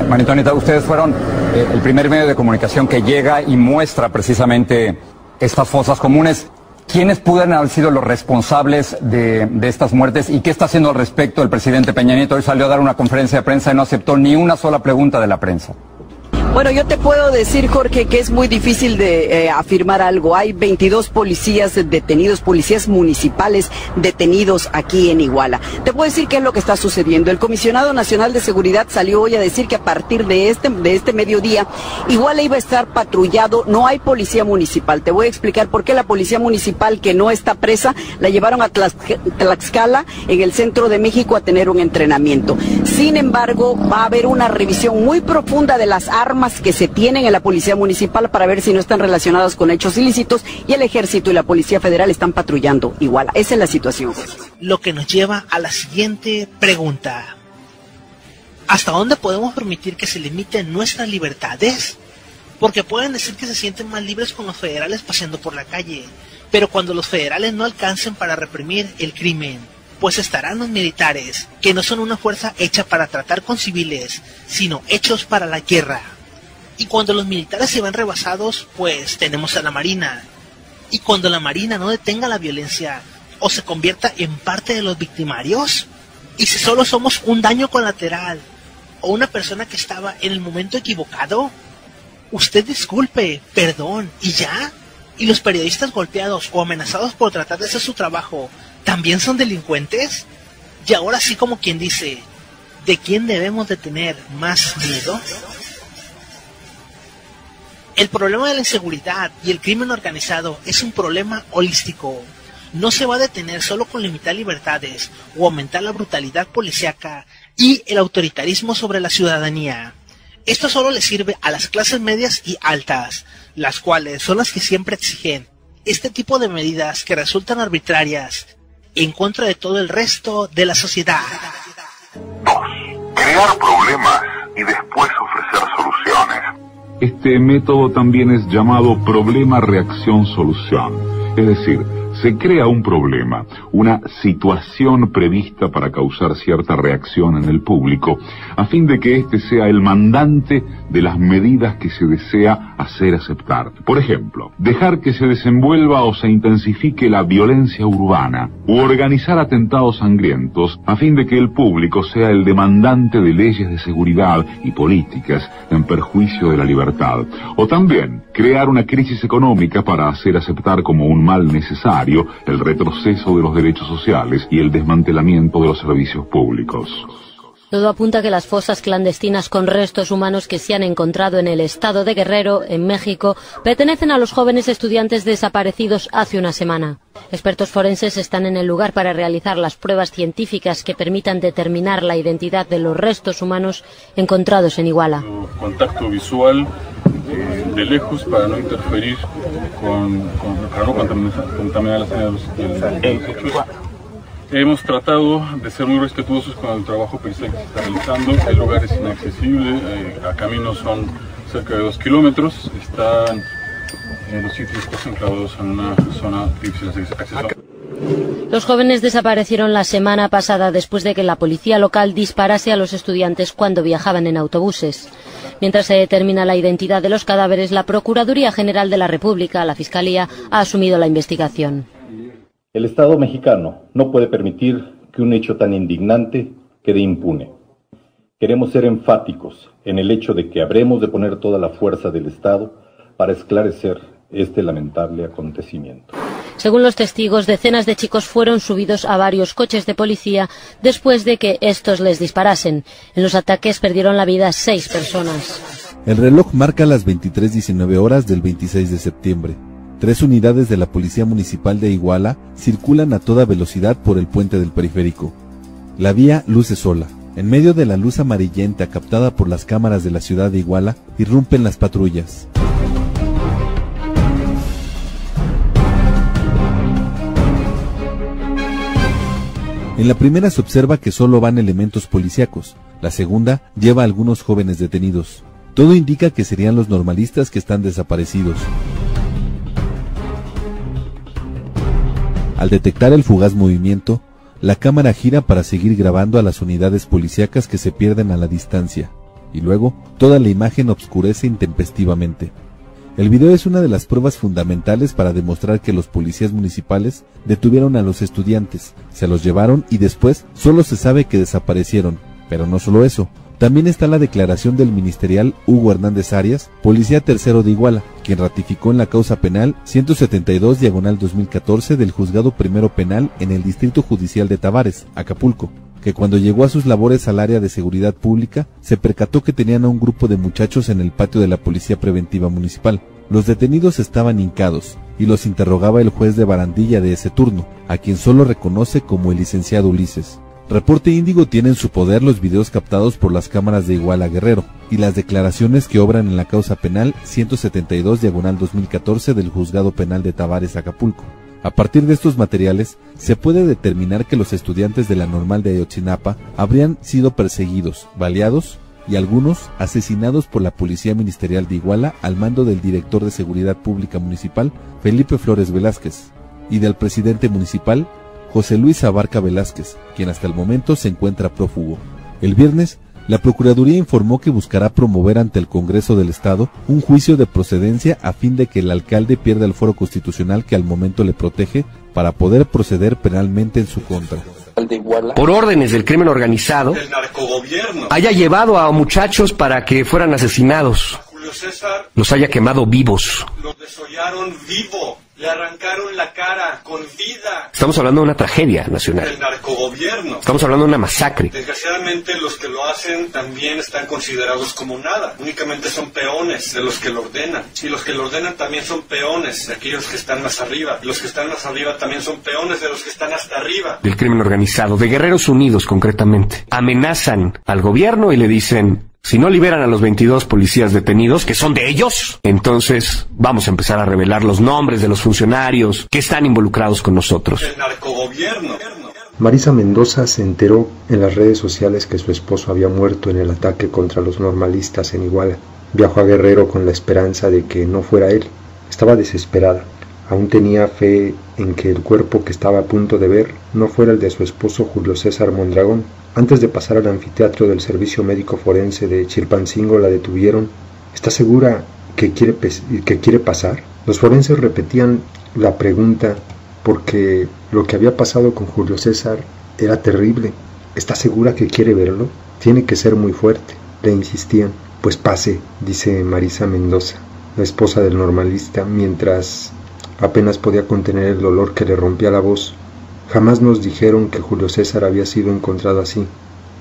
María Antonieta, ustedes fueron el primer medio de comunicación que llega y muestra precisamente estas fosas comunes. ¿Quiénes pudieran haber sido los responsables de estas muertes y qué está haciendo al respecto el presidente Peña Nieto? Hoy salió a dar una conferencia de prensa y no aceptó ni una sola pregunta de la prensa. Bueno, yo te puedo decir, Jorge, que es muy difícil de afirmar algo. Hay 22 policías detenidos, policías municipales detenidos aquí en Iguala. Te puedo decir qué es lo que está sucediendo. El Comisionado Nacional de Seguridad salió hoy a decir que a partir de este mediodía, Iguala iba a estar patrullado. No hay policía municipal. Te voy a explicar por qué la policía municipal, que no está presa, la llevaron a Tlaxcala, en el centro de México, a tener un entrenamiento. Sin embargo, va a haber una revisión muy profunda de las armas que se tienen en la policía municipal para ver si no están relacionadas con hechos ilícitos, y el ejército y la policía federal están patrullando Iguala. Esa es la situación. Lo que nos lleva a la siguiente pregunta. ¿Hasta dónde podemos permitir que se limiten nuestras libertades? Porque pueden decir que se sienten más libres con los federales paseando por la calle, pero cuando los federales no alcancen para reprimir el crimen, pues estarán los militares, que no son una fuerza hecha para tratar con civiles, sino hechos para la guerra. Y cuando los militares se van rebasados, pues tenemos a la Marina. Y cuando la Marina no detenga la violencia, o se convierta en parte de los victimarios, y si solo somos un daño colateral, o una persona que estaba en el momento equivocado, usted disculpe, perdón, y ya. Y los periodistas golpeados o amenazados por tratar de hacer su trabajo, ¿también son delincuentes? Y ahora sí, como quien dice, ¿de quién debemos de tener más miedo? El problema de la inseguridad y el crimen organizado es un problema holístico. No se va a detener solo con limitar libertades o aumentar la brutalidad policíaca y el autoritarismo sobre la ciudadanía. Esto solo le sirve a las clases medias y altas, las cuales son las que siempre exigen este tipo de medidas que resultan arbitrarias en contra de todo el resto de la sociedad. 2. Crear problemas y después ofrecer soluciones. Este método también es llamado problema-reacción-solución, es decir, se crea un problema, una situación prevista para causar cierta reacción en el público, a fin de que éste sea el mandante de las medidas que se desea hacer aceptar. Por ejemplo, dejar que se desenvuelva o se intensifique la violencia urbana, u organizar atentados sangrientos, a fin de que el público sea el demandante de leyes de seguridad y políticas en perjuicio de la libertad. O también, crear una crisis económica para hacer aceptar como un mal necesario el retroceso de los derechos sociales y el desmantelamiento de los servicios públicos. Todo apunta a que las fosas clandestinas con restos humanos que se han encontrado en el estado de Guerrero, en México, pertenecen a los jóvenes estudiantes desaparecidos hace una semana. Expertos forenses están en el lugar para realizar las pruebas científicas que permitan determinar la identidad de los restos humanos encontrados en Iguala. Contacto visual de lejos para no interferir para no contaminar las señales de los hechos. Hemos tratado de ser muy respetuosos con el trabajo pericial que se está realizando. El lugar es inaccesible, a caminos son cerca de 2 kilómetros, están los sitios concentrados en una zona difícil de acceso. Los jóvenes desaparecieron la semana pasada después de que la policía local disparase a los estudiantes cuando viajaban en autobuses. Mientras se determina la identidad de los cadáveres, la Procuraduría General de la República, la Fiscalía, ha asumido la investigación. El Estado mexicano no puede permitir que un hecho tan indignante quede impune. Queremos ser enfáticos en el hecho de que habremos de poner toda la fuerza del Estado para esclarecer este lamentable acontecimiento. Según los testigos, decenas de chicos fueron subidos a varios coches de policía después de que estos les disparasen. En los ataques perdieron la vida 6 personas. El reloj marca las 23:19 horas del 26 de septiembre. 3 unidades de la Policía Municipal de Iguala circulan a toda velocidad por el puente del periférico. La vía luce sola. En medio de la luz amarillenta captada por las cámaras de la ciudad de Iguala, irrumpen las patrullas. En la primera se observa que solo van elementos policíacos. La segunda lleva a algunos jóvenes detenidos. Todo indica que serían los normalistas que están desaparecidos. Al detectar el fugaz movimiento, la cámara gira para seguir grabando a las unidades policíacas que se pierden a la distancia, y luego toda la imagen oscurece intempestivamente. El video es una de las pruebas fundamentales para demostrar que los policías municipales detuvieron a los estudiantes, se los llevaron y después solo se sabe que desaparecieron. Pero no solo eso, también está la declaración del ministerial Hugo Hernández Arias, policía tercero de Iguala, quien ratificó en la causa penal 172/2014 del Juzgado Primero Penal en el Distrito Judicial de Tavares, Acapulco, que cuando llegó a sus labores al área de seguridad pública, se percató que tenían a un grupo de muchachos en el patio de la Policía Preventiva Municipal. Los detenidos estaban hincados, y los interrogaba el juez de barandilla de ese turno, a quien solo reconoce como el licenciado Ulises. Reporte Índigo tiene en su poder los videos captados por las cámaras de Iguala Guerrero, y las declaraciones que obran en la causa penal 172/2014 del Juzgado Penal de Tavares, Acapulco. A partir de estos materiales, se puede determinar que los estudiantes de la Normal de Ayotzinapa habrían sido perseguidos, baleados y algunos asesinados por la Policía Ministerial de Iguala al mando del director de Seguridad Pública Municipal, Felipe Flores Velázquez, y del presidente municipal, José Luis Abarca Velázquez, quien hasta el momento se encuentra prófugo. El viernes, la Procuraduría informó que buscará promover ante el Congreso del Estado un juicio de procedencia a fin de que el alcalde pierda el fuero constitucional que al momento le protege para poder proceder penalmente en su contra. Por órdenes del crimen organizado, haya llevado a muchachos para que fueran asesinados, los haya quemado vivos. Los desollaron vivo, le arrancaron la cara con vida. Estamos hablando de una tragedia nacional. El narcogobierno. Estamos hablando de una masacre. Desgraciadamente los que lo hacen también están considerados como nada. Únicamente son peones de los que lo ordenan. Y los que lo ordenan también son peones de aquellos que están más arriba. Los que están más arriba también son peones de los que están hasta arriba. Del crimen organizado, de Guerreros Unidos concretamente. Amenazan al gobierno y le dicen: si no liberan a los 22 policías detenidos, que son de ellos, entonces vamos a empezar a revelar los nombres de los funcionarios que están involucrados con nosotros. El narcogobierno. Marisa Mendoza se enteró en las redes sociales que su esposo había muerto en el ataque contra los normalistas en Iguala. Viajó a Guerrero con la esperanza de que no fuera él. Estaba desesperada. Aún tenía fe en que el cuerpo que estaba a punto de ver no fuera el de su esposo Julio César Mondragón. Antes de pasar al anfiteatro del Servicio Médico Forense de Chilpancingo la detuvieron. ¿Está segura que quiere pasar? Los forenses repetían la pregunta porque lo que había pasado con Julio César era terrible. ¿Está segura que quiere verlo? Tiene que ser muy fuerte, le insistían. Pues pase, dice Marisa Mendoza, la esposa del normalista, mientras apenas podía contener el dolor que le rompía la voz. Jamás nos dijeron que Julio César había sido encontrado así,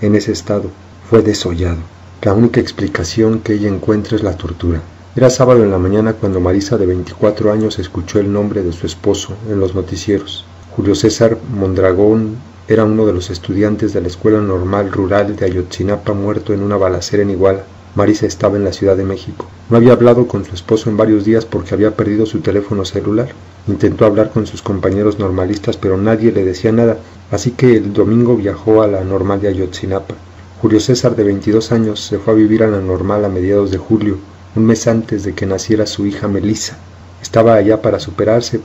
en ese estado. Fue desollado. La única explicación que ella encuentra es la tortura. Era sábado en la mañana cuando Marisa, de 24 años, escuchó el nombre de su esposo en los noticieros. Julio César Mondragón era uno de los estudiantes de la Escuela Normal Rural de Ayotzinapa, muerto en una balacera en Iguala. Marisa estaba en la Ciudad de México. No había hablado con su esposo en varios días porque había perdido su teléfono celular. Intentó hablar con sus compañeros normalistas, pero nadie le decía nada, así que el domingo viajó a la Normal de Ayotzinapa. Julio César, de 22 años, se fue a vivir a la Normal a mediados de julio, un mes antes de que naciera su hija Melissa. Estaba allá para superarse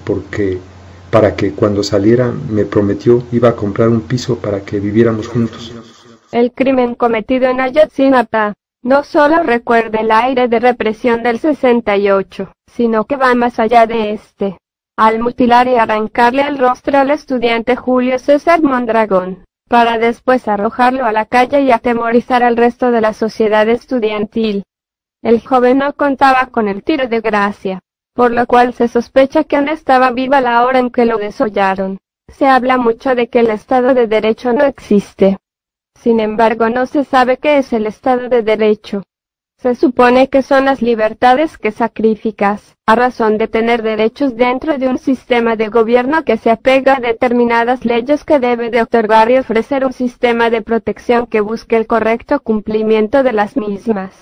para que cuando saliera me prometió iba a comprar un piso para que viviéramos juntos. El crimen cometido en Ayotzinapa no solo recuerda el aire de represión del 68, sino que va más allá de este. Al mutilar y arrancarle el rostro al estudiante Julio César Mondragón, para después arrojarlo a la calle y atemorizar al resto de la sociedad estudiantil. El joven no contaba con el tiro de gracia, por lo cual se sospecha que aún estaba viva a la hora en que lo desollaron. Se habla mucho de que el Estado de Derecho no existe. Sin embargo, no se sabe qué es el Estado de Derecho. Se supone que son las libertades que sacrificas, a razón de tener derechos dentro de un sistema de gobierno que se apega a determinadas leyes que debe de otorgar y ofrecer un sistema de protección que busque el correcto cumplimiento de las mismas.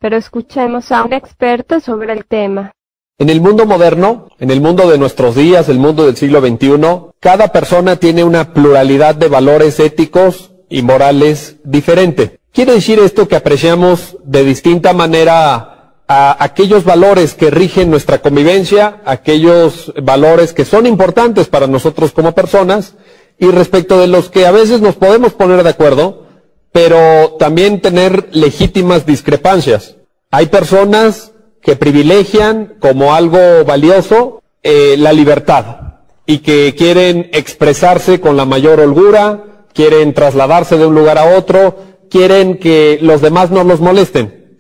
Pero escuchemos a un experto sobre el tema. En el mundo moderno, en el mundo de nuestros días, el mundo del siglo XXI, cada persona tiene una pluralidad de valores éticos y morales diferente. Quiere decir esto que apreciamos de distinta manera a aquellos valores que rigen nuestra convivencia, aquellos valores que son importantes para nosotros como personas y respecto de los que a veces nos podemos poner de acuerdo, pero también tener legítimas discrepancias. Hay personas que privilegian como algo valioso la libertad y que quieren expresarse con la mayor holgura, quieren trasladarse de un lugar a otro, quieren que los demás no los molesten.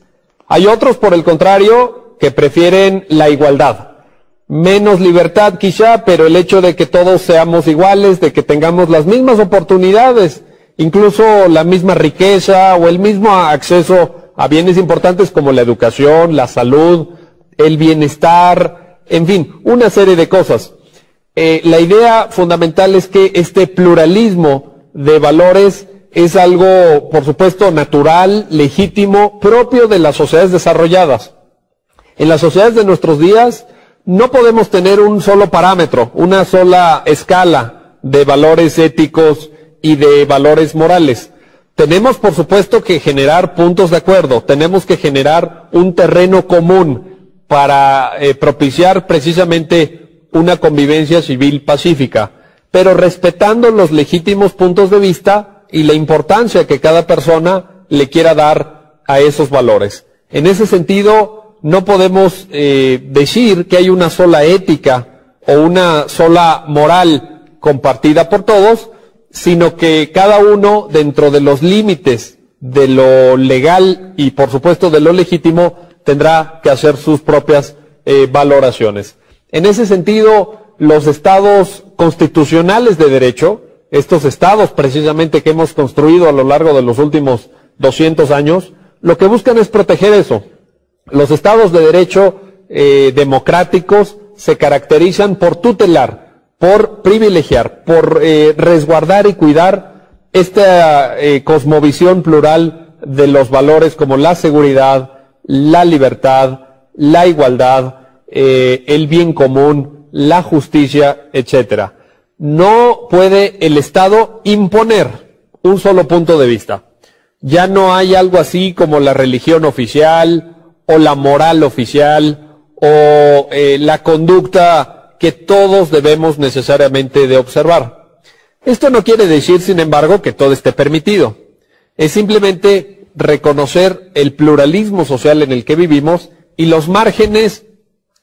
Hay otros, por el contrario, que prefieren la igualdad. Menos libertad quizá, pero el hecho de que todos seamos iguales, de que tengamos las mismas oportunidades, incluso la misma riqueza o el mismo acceso a bienes importantes como la educación, la salud, el bienestar, en fin, una serie de cosas. La idea fundamental es que este pluralismo de valores es algo, por supuesto, natural, legítimo, propio de las sociedades desarrolladas. En las sociedades de nuestros días no podemos tener un solo parámetro, una sola escala de valores éticos y de valores morales. Tenemos, por supuesto, que generar puntos de acuerdo, tenemos que generar un terreno común para propiciar precisamente una convivencia civil pacífica, pero respetando los legítimos puntos de vista y la importancia que cada persona le quiera dar a esos valores. En ese sentido, no podemos decir que hay una sola ética o una sola moral compartida por todos, sino que cada uno, dentro de los límites de lo legal y por supuesto de lo legítimo, tendrá que hacer sus propias valoraciones. En ese sentido, los estados constitucionales de derecho, estos estados precisamente que hemos construido a lo largo de los últimos 200 años, lo que buscan es proteger eso. Los estados de derecho democráticos se caracterizan por tutelar, por privilegiar, por resguardar y cuidar esta cosmovisión plural de los valores como la seguridad, la libertad, la igualdad, el bien común, la justicia, etcétera. No puede el Estado imponer un solo punto de vista. Ya no hay algo así como la religión oficial o la moral oficial o la conducta que todos debemos necesariamente de observar. Esto no quiere decir, sin embargo, que todo esté permitido. Es simplemente reconocer el pluralismo social en el que vivimos y los márgenes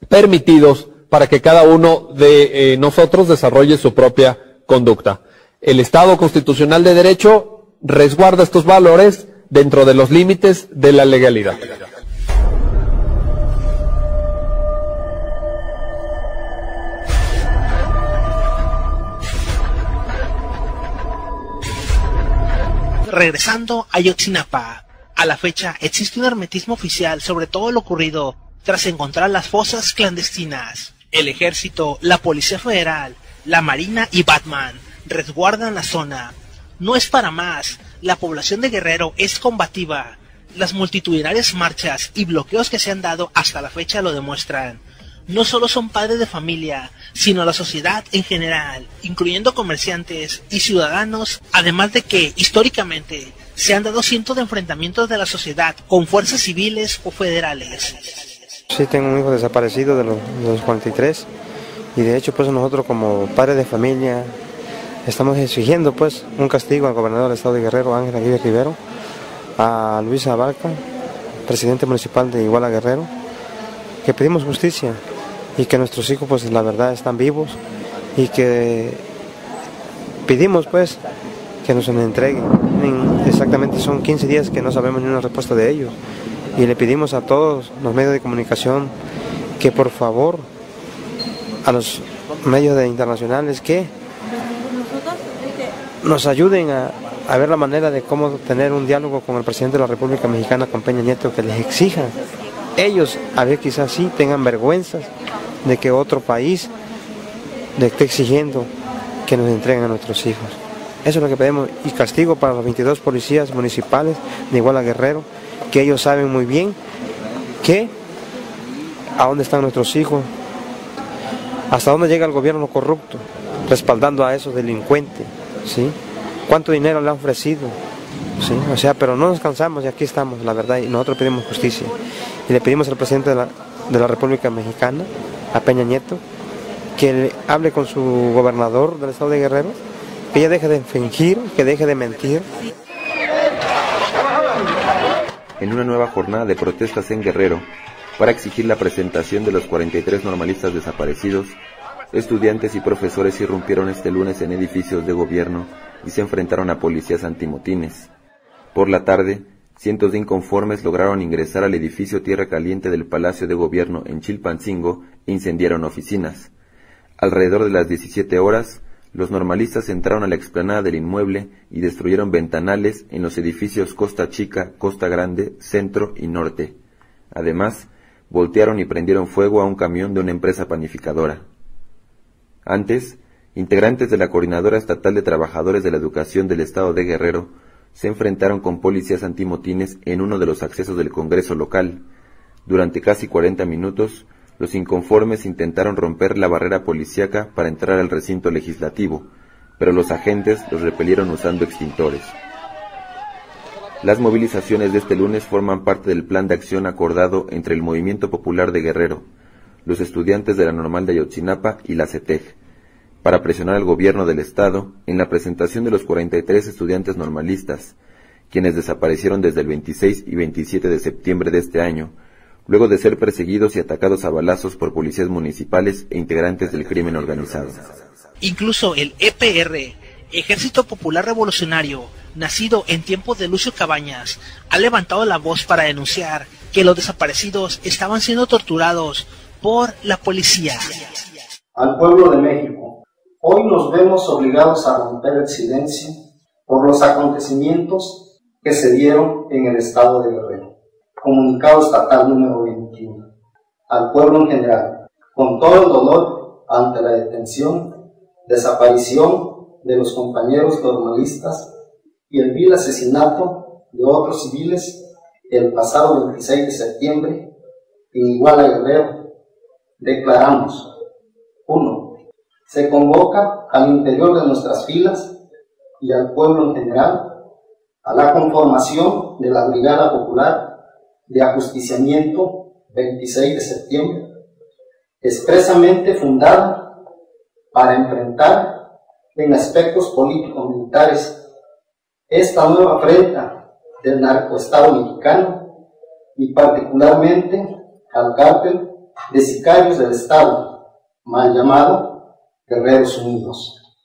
permitidos para que cada uno de nosotros desarrolle su propia conducta. El Estado constitucional de derecho resguarda estos valores dentro de los límites de la legalidad. Regresando a Ayotzinapa, a la fecha existe un hermetismo oficial sobre todo lo ocurrido tras encontrar las fosas clandestinas. El Ejército, la Policía Federal, la Marina y Batman resguardan la zona. No es para más, la población de Guerrero es combativa. Las multitudinarias marchas y bloqueos que se han dado hasta la fecha lo demuestran. No solo son padres de familia, sino la sociedad en general, incluyendo comerciantes y ciudadanos, además de que, históricamente, se han dado cientos de enfrentamientos de la sociedad con fuerzas civiles o federales. Sí, tengo un hijo desaparecido de los 43 y de hecho pues nosotros como padres de familia estamos exigiendo pues un castigo al gobernador del estado de Guerrero, Ángel Aguirre Rivero, a Luisa Abarca, presidente municipal de Iguala Guerrero, que pedimos justicia y que nuestros hijos pues la verdad están vivos y que pedimos pues que nos entreguen. Exactamente son 15 días que no sabemos ni una respuesta de ellos Y le pedimos a todos los medios de comunicación que por favor, a los medios internacionales, que nos ayuden a ver la manera de cómo tener un diálogo con el presidente de la República Mexicana, con Peña Nieto, que les exijan ellos, a ver, quizás sí tengan vergüenzas de que otro país le esté exigiendo que nos entreguen a nuestros hijos. Eso es lo que pedimos, y castigo para los 22 policías municipales de Iguala Guerrero, que ellos saben muy bien que a dónde están nuestros hijos, hasta dónde llega el gobierno corrupto, respaldando a esos delincuentes, ¿sí? ¿Cuánto dinero le han ofrecido? ¿Sí? O sea, pero no nos cansamos y aquí estamos, la verdad, y nosotros pedimos justicia. Y le pedimos al presidente de la República Mexicana, a Peña Nieto, que le hable con su gobernador del estado de Guerrero, que ella deje de fingir, que deje de mentir. En una nueva jornada de protestas en Guerrero, para exigir la presentación de los 43 normalistas desaparecidos, estudiantes y profesores irrumpieron este lunes en edificios de gobierno y se enfrentaron a policías antimotines. Por la tarde, cientos de inconformes lograron ingresar al edificio Tierra Caliente del Palacio de Gobierno en Chilpancingo e incendiaron oficinas. Alrededor de las 17 horas, los normalistas entraron a la explanada del inmueble y destruyeron ventanales en los edificios Costa Chica, Costa Grande, Centro y Norte. Además, voltearon y prendieron fuego a un camión de una empresa panificadora. Antes, integrantes de la Coordinadora Estatal de Trabajadores de la Educación del Estado de Guerrero se enfrentaron con policías antimotines en uno de los accesos del Congreso local. Durante casi 40 minutos, los inconformes intentaron romper la barrera policíaca para entrar al recinto legislativo, pero los agentes los repelieron usando extintores. Las movilizaciones de este lunes forman parte del plan de acción acordado entre el Movimiento Popular de Guerrero, los estudiantes de la Normal de Ayotzinapa y la CETEG, para presionar al gobierno del Estado en la presentación de los 43 estudiantes normalistas, quienes desaparecieron desde el 26 y 27 de septiembre de este año, luego de ser perseguidos y atacados a balazos por policías municipales e integrantes del crimen organizado. Incluso el EPR, Ejército Popular Revolucionario, nacido en tiempos de Lucio Cabañas, ha levantado la voz para denunciar que los desaparecidos estaban siendo torturados por la policía. Al pueblo de México, hoy nos vemos obligados a romper el silencio por los acontecimientos que se dieron en el estado de Guerrero. Comunicado estatal número 21. Al pueblo en general, con todo el dolor ante la detención, desaparición de los compañeros normalistas y el vil asesinato de otros civiles el pasado 26 de septiembre en Iguala Guerrero, declaramos: 1. Se convoca al interior de nuestras filas y al pueblo en general a la conformación de la Brigada Popular de Ajusticiamiento 26 de septiembre, expresamente fundada para enfrentar en aspectos político-militares esta nueva afrenta del narcoestado mexicano y particularmente al cártel de sicarios del Estado, mal llamado Guerreros Unidos.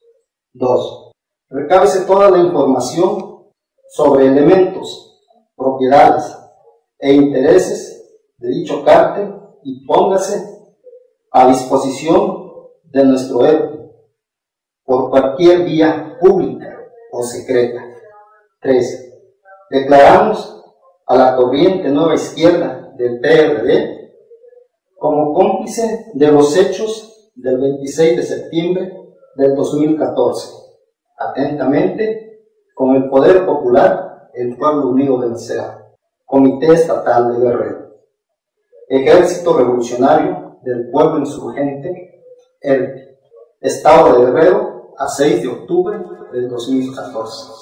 2. Recábese toda la información sobre elementos, propiedades e intereses de dicho cártel y póngase a disposición de nuestro ente por cualquier vía pública o secreta. 3. Declaramos a la corriente Nueva Izquierda del PRD como cómplice de los hechos del 26 de septiembre del 2014. Atentamente, con el Poder Popular, el Pueblo Unido vencerá. Comité Estatal de Guerrero. Ejército Revolucionario del Pueblo Insurgente, ERTE. Estado de Guerrero, a 6 de octubre del 2014.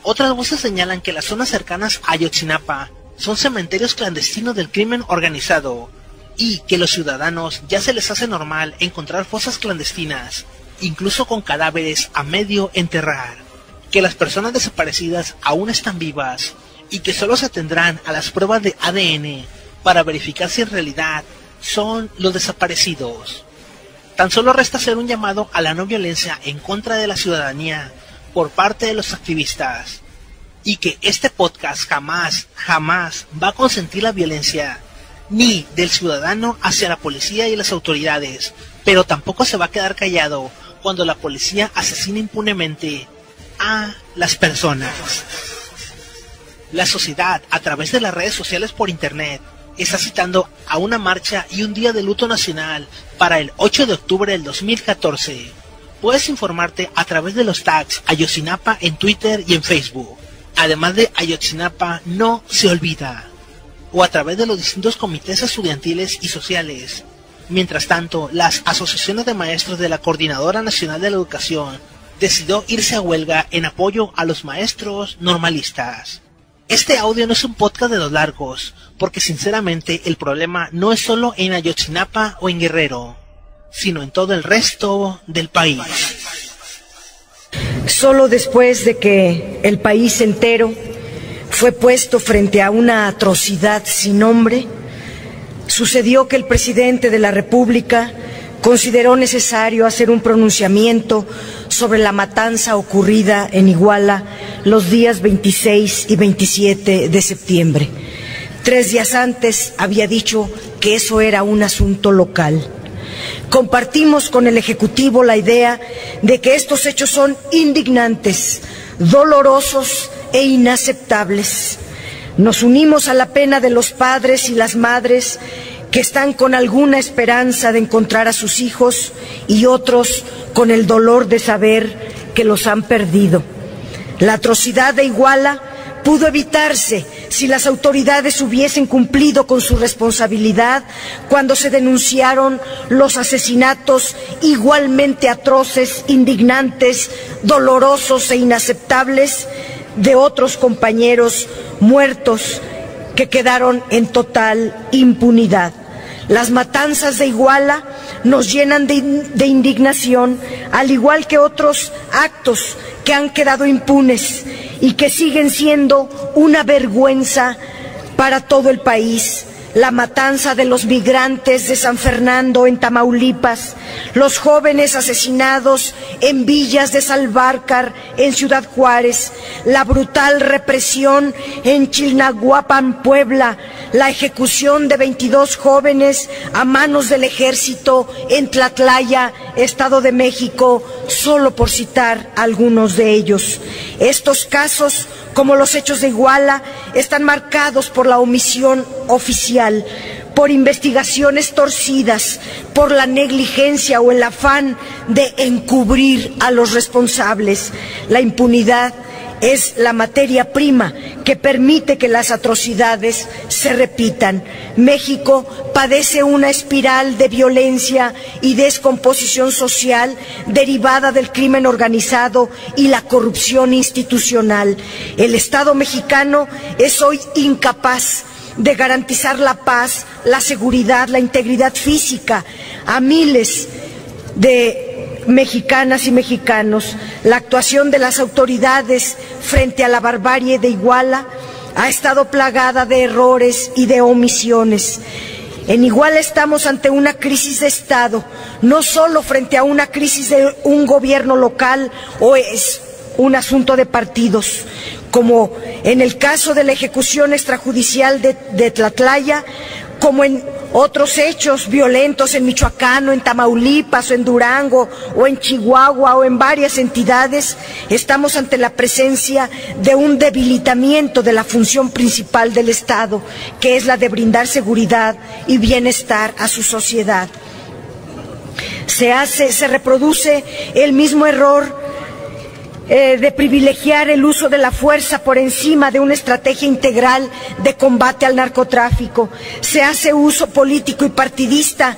Otras voces señalan que las zonas cercanas a Ayotzinapa son cementerios clandestinos del crimen organizado y que los ciudadanos ya se les hace normal encontrar fosas clandestinas, incluso con cadáveres a medio enterrar, que las personas desaparecidas aún están vivas y que solo se atendrán a las pruebas de ADN para verificar si en realidad son los desaparecidos. Tan solo resta hacer un llamado a la no violencia en contra de la ciudadanía por parte de los activistas. y que este podcast jamás va a consentir la violencia ni del ciudadano hacia la policía y las autoridades, pero tampoco se va a quedar callado cuando la policía asesina impunemente a las personas. La sociedad, a través de las redes sociales por internet, está citando a una marcha y un día de luto nacional para el 8 de octubre del 2014. Puedes informarte a través de los tags Ayotzinapa en Twitter y en Facebook. Además de Ayotzinapa no se olvida, o a través de los distintos comités estudiantiles y sociales. Mientras tanto, las asociaciones de maestros de la Coordinadora Nacional de la Educación decidió irse a huelga en apoyo a los maestros normalistas. Este audio no es un podcast de los largos, porque sinceramente el problema no es solo en Ayotzinapa o en Guerrero, sino en todo el resto del país. Solo después de que el país entero fue puesto frente a una atrocidad sin nombre, sucedió que el presidente de la República consideró necesario hacer un pronunciamiento sobre la matanza ocurrida en Iguala los días 26 y 27 de septiembre. 3 días antes había dicho que eso era un asunto local. Compartimos con el Ejecutivo la idea de que estos hechos son indignantes, dolorosos e inaceptables. Nos unimos a la pena de los padres y las madres que están con alguna esperanza de encontrar a sus hijos y otros con el dolor de saber que los han perdido. La atrocidad de Iguala pudo evitarse si las autoridades hubiesen cumplido con su responsabilidad cuando se denunciaron los asesinatos igualmente atroces, indignantes, dolorosos e inaceptables de otros compañeros muertos que quedaron en total impunidad. Las matanzas de Iguala nos llenan de indignación, al igual que otros actos que han quedado impunes y que siguen siendo una vergüenza para todo el país. La matanza de los migrantes de San Fernando en Tamaulipas, los jóvenes asesinados en Villas de Salvarcar en Ciudad Juárez, la brutal represión en Chilnahuapan, Puebla, la ejecución de 22 jóvenes a manos del ejército en Tlatlaya, Estado de México, solo por citar algunos de ellos. Estos casos, como los hechos de Iguala, están marcados por la omisión oficial, por investigaciones torcidas, por la negligencia o el afán de encubrir a los responsables. La impunidad es la materia prima que permite que las atrocidades se repitan. México padece una espiral de violencia y descomposición social derivada del crimen organizado y la corrupción institucional. El Estado mexicano es hoy incapaz de garantizar la paz, la seguridad, la integridad física a miles de mexicanas y mexicanos. La actuación de las autoridades frente a la barbarie de Iguala ha estado plagada de errores y de omisiones. En Iguala estamos ante una crisis de Estado, no solo frente a una crisis de un gobierno local o es un asunto de partidos, como en el caso de la ejecución extrajudicial de Tlatlaya, como en otros hechos violentos en Michoacán o en Tamaulipas o en Durango o en Chihuahua o en varias entidades. Estamos ante la presencia de un debilitamiento de la función principal del Estado, que es la de brindar seguridad y bienestar a su sociedad. Se reproduce el mismo error de privilegiar el uso de la fuerza por encima de una estrategia integral de combate al narcotráfico. Se hace uso político y partidista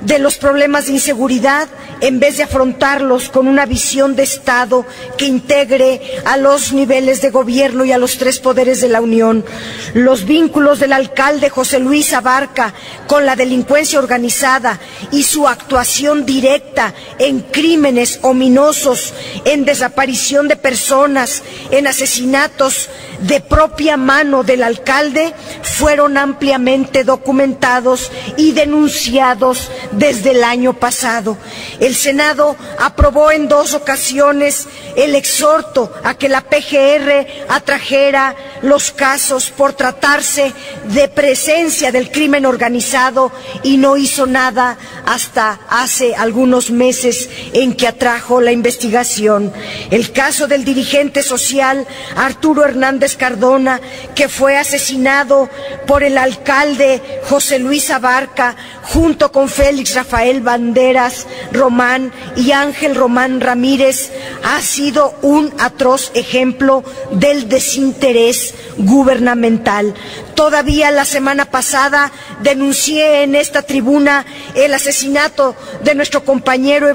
de los problemas de inseguridad en vez de afrontarlos con una visión de Estado que integre a los niveles de gobierno y a los 3 poderes de la Unión. Los vínculos del alcalde José Luis Abarca con la delincuencia organizada y su actuación directa en crímenes ominosos, en desaparición de personas, en asesinatos de propia mano del alcalde, fueron ampliamente documentados y denunciados desde el año pasado. El Senado aprobó en 2 ocasiones el exhorto a que la PGR atrajera los casos por tratarse de presencia del crimen organizado y no hizo nada hasta hace algunos meses en que atrajo la investigación. El caso del dirigente social Arturo Hernández Cardona, que fue asesinado por el alcalde José Luis Abarca junto con Félix Rafael Banderas Román y Ángel Román Ramírez, ha sido un atroz ejemplo del desinterés gubernamental. Todavía la semana pasada denuncié en esta tribuna el asesinato de nuestro compañero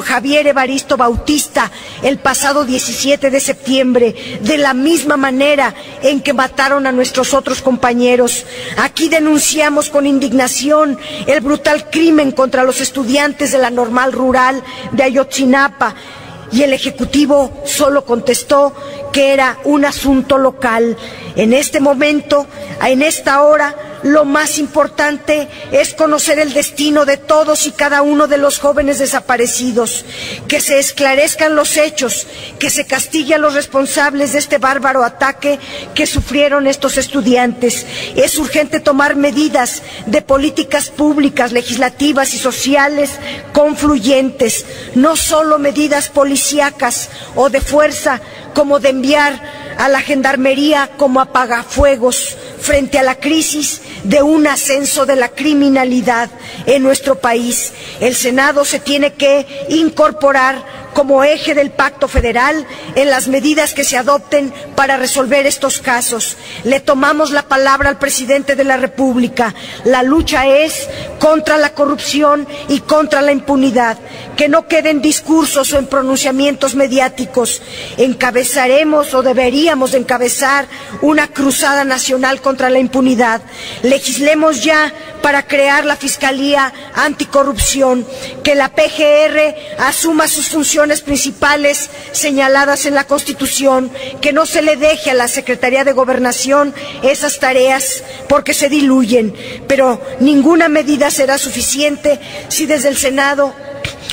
Javier Evaristo Bautista el pasado 17 de septiembre, de la misma manera en que mataron a nuestros otros compañeros. Aquí denunciamos con indignación el brutal crimen contra los estudiantes de la Normal Rural de Ayotzinapa, y el Ejecutivo solo contestó que era un asunto local. En este momento, en esta hora, lo más importante es conocer el destino de todos y cada uno de los jóvenes desaparecidos, que se esclarezcan los hechos, que se castigue a los responsables de este bárbaro ataque que sufrieron estos estudiantes. Es urgente tomar medidas de políticas públicas, legislativas y sociales confluyentes, no solo medidas policíacas o de fuerza, como de enviar a la gendarmería como apagafuegos frente a la crisis de un ascenso de la criminalidad en nuestro país. El Senado se tiene que incorporar como eje del pacto federal en las medidas que se adopten para resolver estos casos. Le tomamos la palabra al presidente de la República. La lucha es contra la corrupción y contra la impunidad. Que no queden discursos o en pronunciamientos mediáticos. Encabezaremos o deberíamos de encabezar una cruzada nacional contra la impunidad. Legislemos ya para crear la Fiscalía Anticorrupción, que la PGR asuma sus funciones principales señaladas en la Constitución, que no se le deje a la Secretaría de Gobernación esas tareas porque se diluyen, pero ninguna medida será suficiente si desde el Senado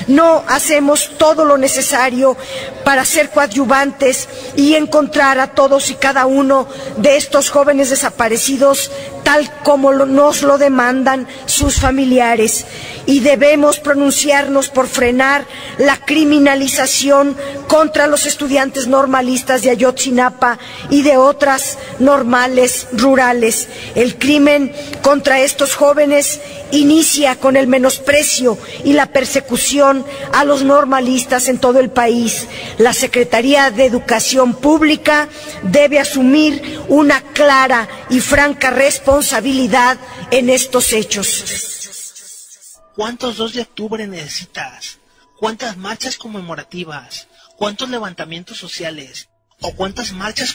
no hacemos todo lo necesario para ser coadyuvantes y encontrar a todos y cada uno de estos jóvenes desaparecidos tal como nos lo demandan sus familiares. Y debemos pronunciarnos por frenar la criminalización contra los estudiantes normalistas de Ayotzinapa y de otras normales rurales. El crimen contra estos jóvenes inicia con el menosprecio y la persecución a los normalistas en todo el país. La Secretaría de Educación Pública debe asumir una clara y franca responsabilidad en estos hechos. ¿Cuántos 2 de octubre necesitas? ¿Cuántas marchas conmemorativas? ¿Cuántos levantamientos sociales? ¿O cuántas marchas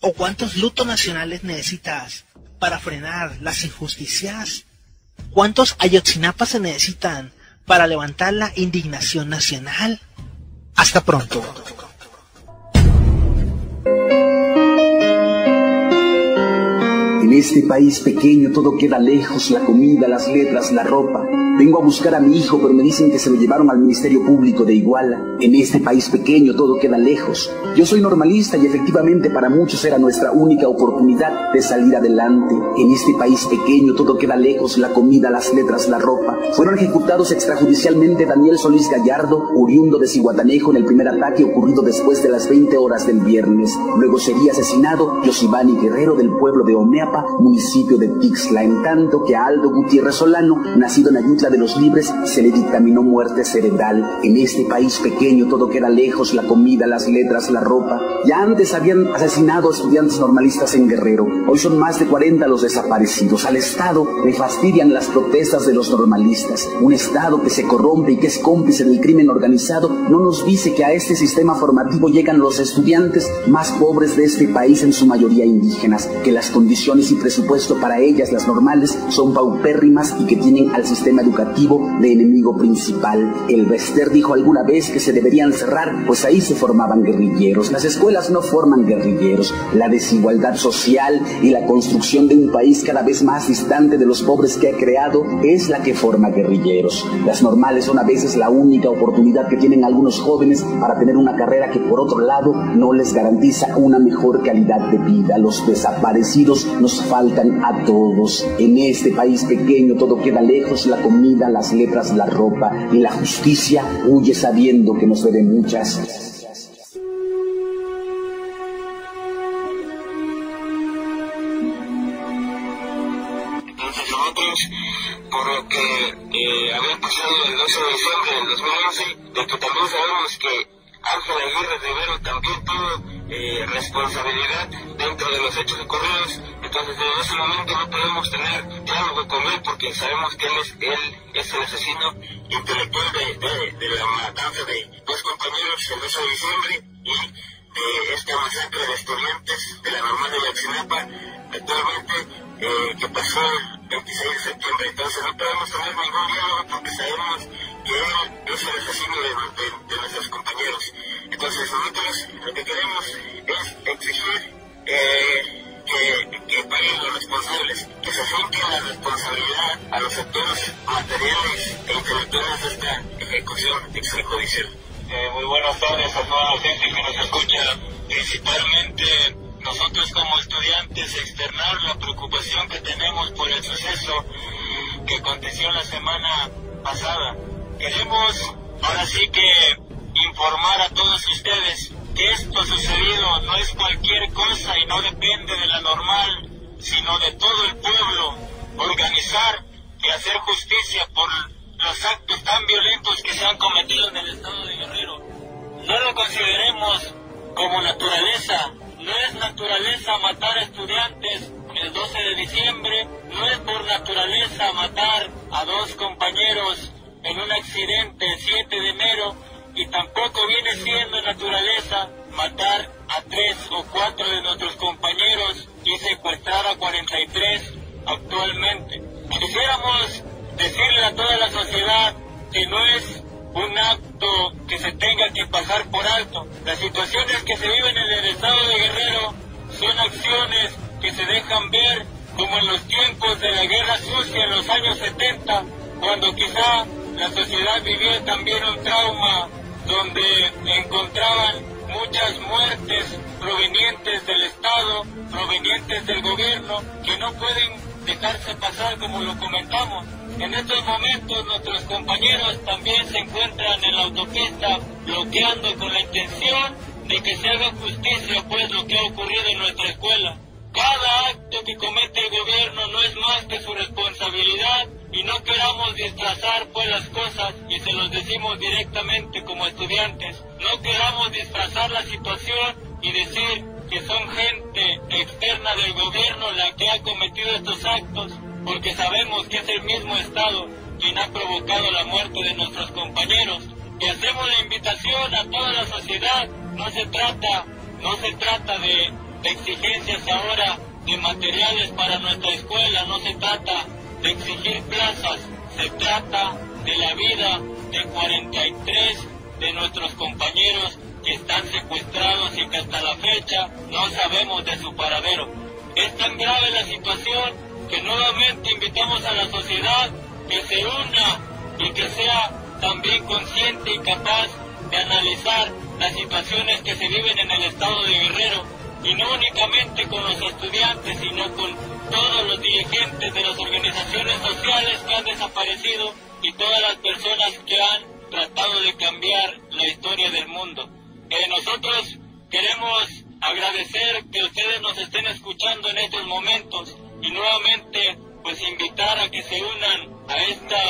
o cuántos lutos nacionales necesitas para frenar las injusticias? ¿Cuántos Ayotzinapas se necesitan para levantar la indignación nacional? Hasta pronto. En este país pequeño todo queda lejos, la comida, las letras, la ropa. Vengo a buscar a mi hijo, pero me dicen que se lo llevaron al Ministerio Público de Iguala. En este país pequeño todo queda lejos. Yo soy normalista y efectivamente para muchos era nuestra única oportunidad de salir adelante. En este país pequeño todo queda lejos, la comida, las letras, la ropa. Fueron ejecutados extrajudicialmente Daniel Solís Gallardo, oriundo de Zihuatanejo, en el primer ataque ocurrido después de las 20 horas del viernes. Luego sería asesinado Yosibani Guerrero, del pueblo de Omeapa, municipio de Tixla, en tanto que a Aldo Gutiérrez Solano, nacido en Ayutla de los Libres, se le dictaminó muerte cerebral. En este país pequeño todo queda lejos, la comida, las letras, la ropa. Ya antes habían asesinado a estudiantes normalistas en Guerrero. Hoy son más de 40 los desaparecidos. Al Estado le fastidian las protestas de los normalistas. Un Estado que se corrompe y que es cómplice del crimen organizado no nos dice que a este sistema formativo llegan los estudiantes más pobres de este país, en su mayoría indígenas, que las condiciones y presupuesto para ellas, las normales, son paupérrimas y que tienen al sistema educativo de enemigo principal. El Bester dijo alguna vez que se deberían cerrar, pues ahí se formaban guerrilleros. Las escuelas no forman guerrilleros. La desigualdad social y la construcción de un país cada vez más distante de los pobres que ha creado es la que forma guerrilleros. Las normales son a veces la única oportunidad que tienen algunos jóvenes para tener una carrera que por otro lado no les garantiza una mejor calidad de vida. Los desaparecidos nos faltan a todos. En este país pequeño todo queda lejos, la comida, las letras, la ropa, y la justicia huye sabiendo que nos deben muchas. Entonces nosotros, por lo que había pasado el 12 de diciembre del 2011, de que también sabemos que Ángel Aguirre Rivero también tuvo responsabilidad dentro de los hechos ocurridos, entonces desde ese momento no podemos tener diálogo con él porque sabemos que él es el asesino intelectual de la matanza de dos compañeros el 12 de diciembre y de esta masacre de estudiantes de la normal de Ayotzinapa actualmente que pasó el 26 de septiembre. Entonces no podemos tener ningún diálogo porque sabemos que él es el asesino de nuestros compañeros. Entonces nosotros lo que queremos es exigir que paguen los responsables, que se finque la responsabilidad a los actores materiales e intelectuales de esta ejecución extrajudicial. Muy buenas tardes a toda la gente que nos escucha. Principalmente nosotros como estudiantes externar la preocupación que tenemos por el suceso que aconteció la semana pasada. Queremos ahora sí que informar a todos ustedes que esto sucedido no es cualquier cosa y no depende de la normal, sino de todo el pueblo, organizar y hacer justicia por los actos tan violentos que se han cometido en el estado de Guerrero. No lo consideremos como naturaleza, no es naturaleza matar a estudiantes el 12 de diciembre, no es por naturaleza matar a dos compañeros en un accidente el 7 de enero, y tampoco viene siendo naturaleza matar a 3 o 4 de nuestros compañeros y secuestrar a 43 actualmente. Quisiéramos decirle a toda la sociedad que no es un acto que se tenga que pasar por alto. Las situaciones que se viven en el estado de Guerrero son acciones que se dejan ver como en los tiempos de la guerra sucia en los años 70, cuando quizá la sociedad vivía también un trauma donde encontraban muchas muertes provenientes del Estado, provenientes del gobierno, que no pueden dejarse pasar como lo comentamos. En estos momentos nuestros compañeros también se encuentran en la autopista bloqueando con la intención de que se haga justicia pues lo que ha ocurrido en nuestra escuela. Cada acto que comete el gobierno no es más que su responsabilidad y no queramos disfrazar pues las cosas, y se los decimos directamente como estudiantes. No queramos disfrazar la situación y decir que son gente externa del gobierno la que ha cometido estos actos, porque sabemos que es el mismo Estado quien ha provocado la muerte de nuestros compañeros. Y hacemos la invitación a toda la sociedad. No se trata de exigencias ahora de materiales para nuestra escuela, no se trata de exigir plazas, se trata de la vida de 43 de nuestros compañeros que están secuestrados y que hasta la fecha no sabemos de su paradero. Es tan grave la situación que nuevamente invitamos a la sociedad que se una y que sea también consciente y capaz de analizar las situaciones que se viven en el estado de Guerrero, y no únicamente con los estudiantes, sino con todos los dirigentes de las organizaciones sociales que han desaparecido y todas las personas que han tratado de cambiar la historia del mundo. Nosotros queremos agradecer que ustedes nos estén escuchando en estos momentos y nuevamente pues invitar a que se unan a esta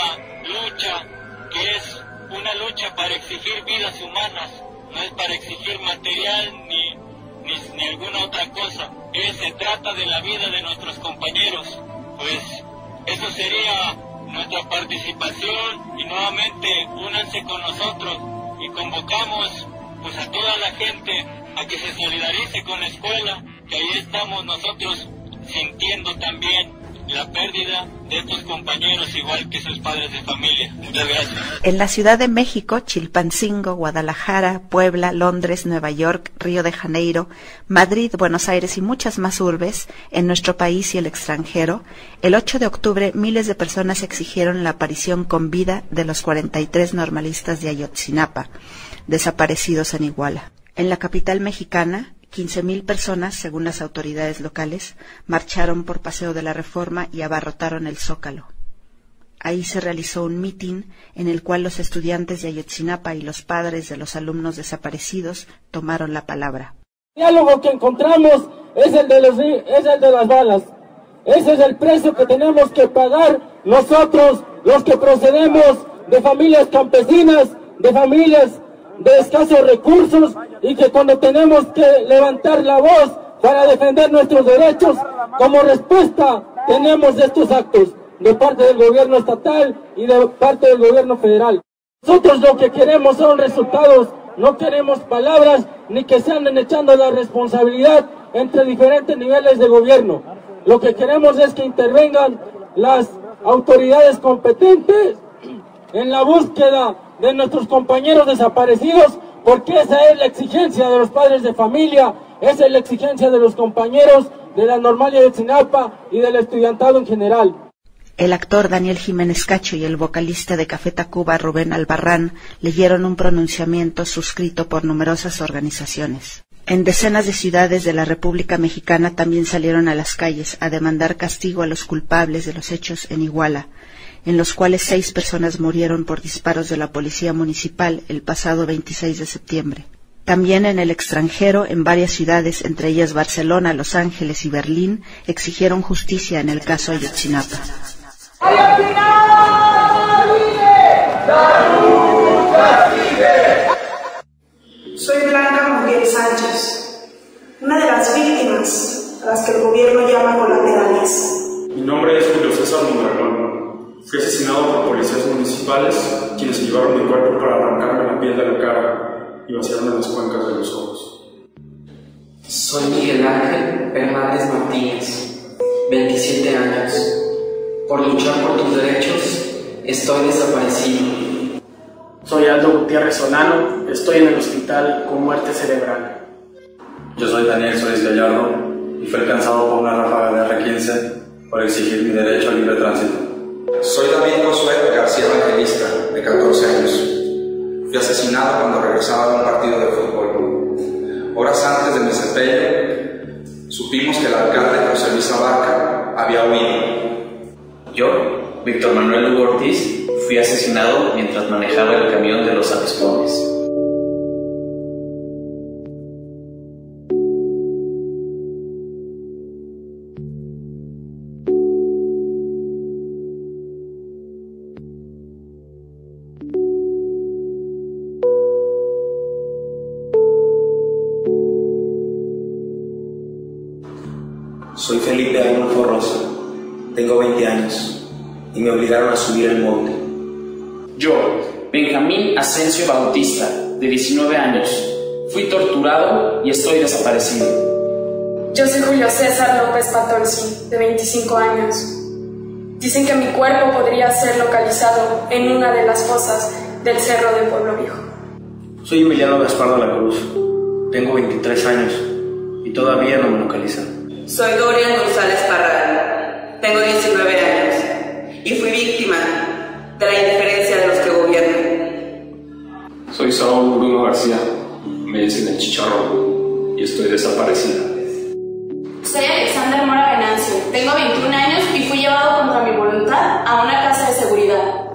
lucha, que es una lucha para exigir vidas humanas, no es para exigir material ni alguna otra cosa. Se trata de la vida de nuestros compañeros. Pues eso sería nuestra participación, y nuevamente únanse con nosotros y convocamos pues a toda la gente a que se solidarice con la escuela, que ahí estamos nosotros sintiendo también la pérdida de estos compañeros, igual que sus padres de familia. Muchas gracias. En la Ciudad de México, Chilpancingo, Guadalajara, Puebla, Londres, Nueva York, Río de Janeiro, Madrid, Buenos Aires y muchas más urbes en nuestro país y el extranjero, el 8 de octubre miles de personas exigieron la aparición con vida de los 43 normalistas de Ayotzinapa, desaparecidos en Iguala. En la capital mexicana, 15,000 personas, según las autoridades locales, marcharon por Paseo de la Reforma y abarrotaron el Zócalo. Ahí se realizó un mitin en el cual los estudiantes de Ayotzinapa y los padres de los alumnos desaparecidos tomaron la palabra. El diálogo que encontramos es el de las balas. Ese es el precio que tenemos que pagar nosotros, los que procedemos de familias campesinas, de familias de escasos recursos, y que cuando tenemos que levantar la voz para defender nuestros derechos, como respuesta tenemos estos actos de parte del gobierno estatal y de parte del gobierno federal. Nosotros lo que queremos son resultados, no queremos palabras ni que se anden echando la responsabilidad entre diferentes niveles de gobierno. Lo que queremos es que intervengan las autoridades competentes en la búsqueda de nuestros compañeros desaparecidos, porque esa es la exigencia de los padres de familia, esa es la exigencia de los compañeros de la Normal de Ayotzinapa y del estudiantado en general. El actor Daniel Jiménez Cacho y el vocalista de Café Tacuba Rubén Albarrán leyeron un pronunciamiento suscrito por numerosas organizaciones. En decenas de ciudades de la República Mexicana también salieron a las calles a demandar castigo a los culpables de los hechos en Iguala, en los cuales 6 personas murieron por disparos de la policía municipal el pasado 26 de septiembre. También en el extranjero, en varias ciudades, entre ellas Barcelona, Los Ángeles y Berlín, exigieron justicia en el caso Ayotzinapa. Soy Blanca Miguel Sánchez, una de las víctimas a las que el gobierno llama colaterales. Mi nombre es Julio César Mondragón. Fui asesinado por policías municipales, quienes se llevaron mi cuerpo para arrancarme la piel de la cara y vaciarme las cuencas de los ojos. Soy Miguel Ángel Hernández Martínez, 27 años. Por luchar por tus derechos, estoy desaparecido. Soy Aldo Gutiérrez Solano, estoy en el hospital con muerte cerebral. Yo soy Daniel Suárez Gallardo y fui alcanzado por una ráfaga de R-15 por exigir mi derecho al libre tránsito. Soy David Josué García Evangelista, de 14 años. Fui asesinado cuando regresaba de un partido de fútbol. Horas antes de mi sepelio, supimos que el alcalde José Luis Abarca había huido. Yo, Víctor Manuel Lugo Ortiz, fui asesinado mientras manejaba el camión de los avispones. Soy Felipe Arnulfo Rosa, tengo 20 años y me obligaron a subir el monte. Yo, Benjamín Asensio Bautista, de 19 años, fui torturado y estoy desaparecido. Yo soy Julio César López Patolsi, de 25 años. Dicen que mi cuerpo podría ser localizado en una de las fosas del Cerro de Pueblo Viejo. Soy Emiliano Gaspar de la Cruz, tengo 23 años y todavía no me localizan. Soy Dorian González Parral, tengo 19 años y fui víctima de la indiferencia de los que gobiernan. Soy Saúl Bruno García, me dicen el Chicharrón y estoy desaparecida. Soy Alexander Mora Venancio, tengo 21 años y fui llevado contra mi voluntad a una casa de seguridad.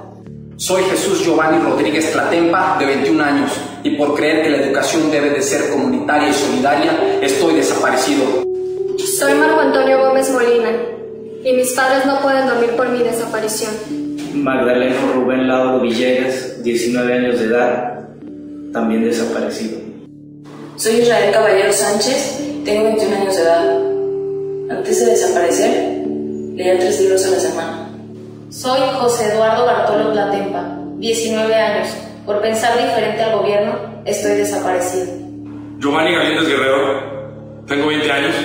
Soy Jesús Giovanni Rodríguez Tlatempa, de 21 años, y por creer que la educación debe de ser comunitaria y solidaria, estoy desaparecido. Soy Marco Antonio Gómez Molina, y mis padres no pueden dormir por mi desaparición. Magdaleno Rubén Lauro Villegas, 19 años de edad, también desaparecido. Soy Israel Caballero Sánchez, tengo 21 años de edad. Antes de desaparecer, leía 3 libros a la semana. Soy José Eduardo Bartolo Tlatempa, 19 años. Por pensar diferente al gobierno, estoy desaparecido. Giovanni Galíndez Guerrero, tengo 20 años.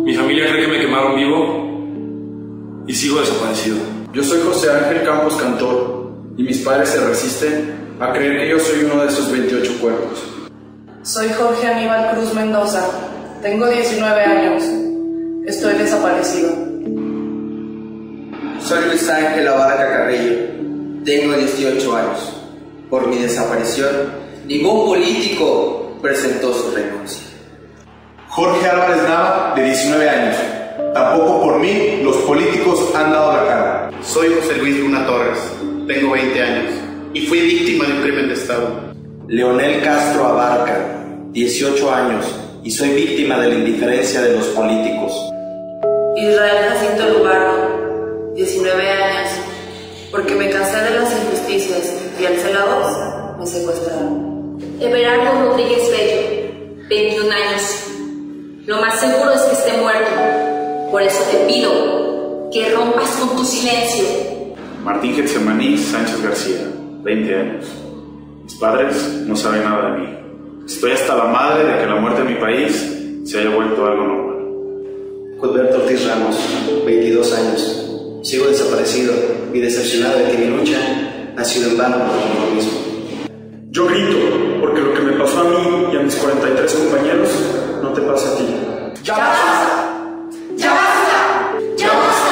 Mis familia cree que me quemaron vivo y sigo desaparecido. Yo soy José Ángel Campos Cantor y mis padres se resisten a creer que yo soy uno de esos 28 cuerpos. Soy Jorge Aníbal Cruz Mendoza. Tengo 19 años. Estoy desaparecido. Soy Luis Ángel Abarca Carrillo. Tengo 18 años. Por mi desaparición, ningún político presentó su renuncia. Jorge Álvarez Nava, de 19 años. Tampoco por mí los políticos han dado la cara. Soy José Luis Luna Torres. Tengo 20 años y fui víctima de un crimen de Estado. Leonel Castro Abarca, 18 años, y soy víctima de la indiferencia de los políticos. Israel Jacinto Lubardo, 19 años, porque me cansé de las injusticias y alcé la voz, me secuestraron. Everardo Rodríguez Bello, 21 años. Lo más seguro es que esté muerto. Por eso te pido que rompas con tu silencio. Martín Getsemaní Sánchez García, 20 años. Mis padres no saben nada de mí. Estoy hasta la madre de que la muerte de mi país se haya vuelto algo normal. Cuthberto Ortiz Ramos, 22 años. Sigo desaparecido y decepcionado de que mi lucha ha sido en vano por lo mismo. Yo grito porque lo que me pasó a mí y a mis 43 compañeros no te pasa a ti. ¡Ya basta! ¡Ya basta! ¡Ya basta!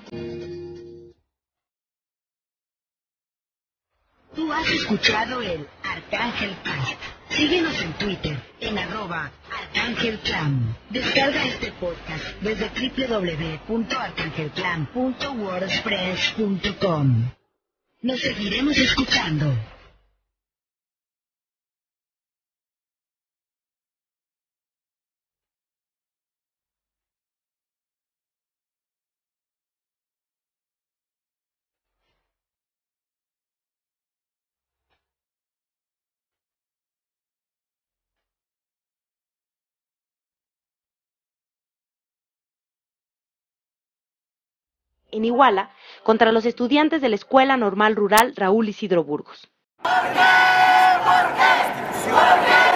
Tú has escuchado el Arcángel Cast. Síguenos en Twitter en @ArcángelClan. Descarga este podcast desde www.arcangelclan.wordpress.com. Nos seguiremos escuchando. En Iguala, contra los estudiantes de la Escuela Normal Rural Raúl Isidro Burgos. ¿Por qué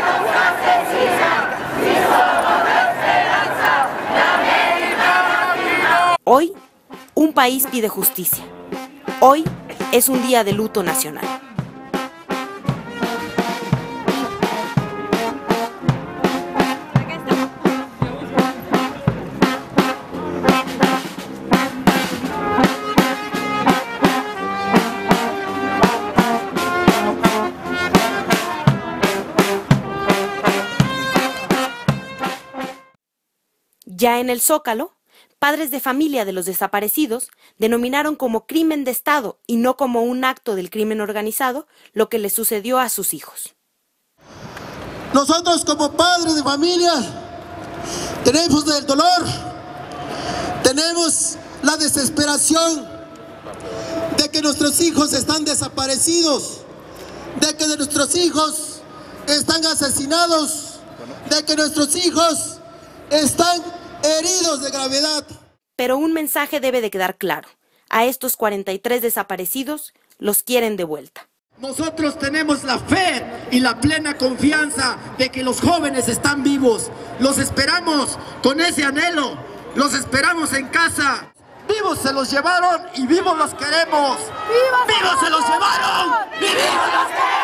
nos asesinan? Si somos la esperanza de América Latina. Hoy, un país pide justicia. Hoy es un día de luto nacional. Ya en el Zócalo, padres de familia de los desaparecidos denominaron como crimen de Estado y no como un acto del crimen organizado lo que les sucedió a sus hijos. Nosotros como padres de familia tenemos el dolor, tenemos la desesperación de que nuestros hijos están desaparecidos, de que nuestros hijos están asesinados, de que nuestros hijos están heridos de gravedad. Pero un mensaje debe de quedar claro. A estos 43 desaparecidos los quieren de vuelta. Nosotros tenemos la fe y la plena confianza de que los jóvenes están vivos. Los esperamos con ese anhelo. Los esperamos en casa. Vivos se los llevaron y vivos los queremos. ¡Vivos se los llevaron! ¡Y vivos los queremos!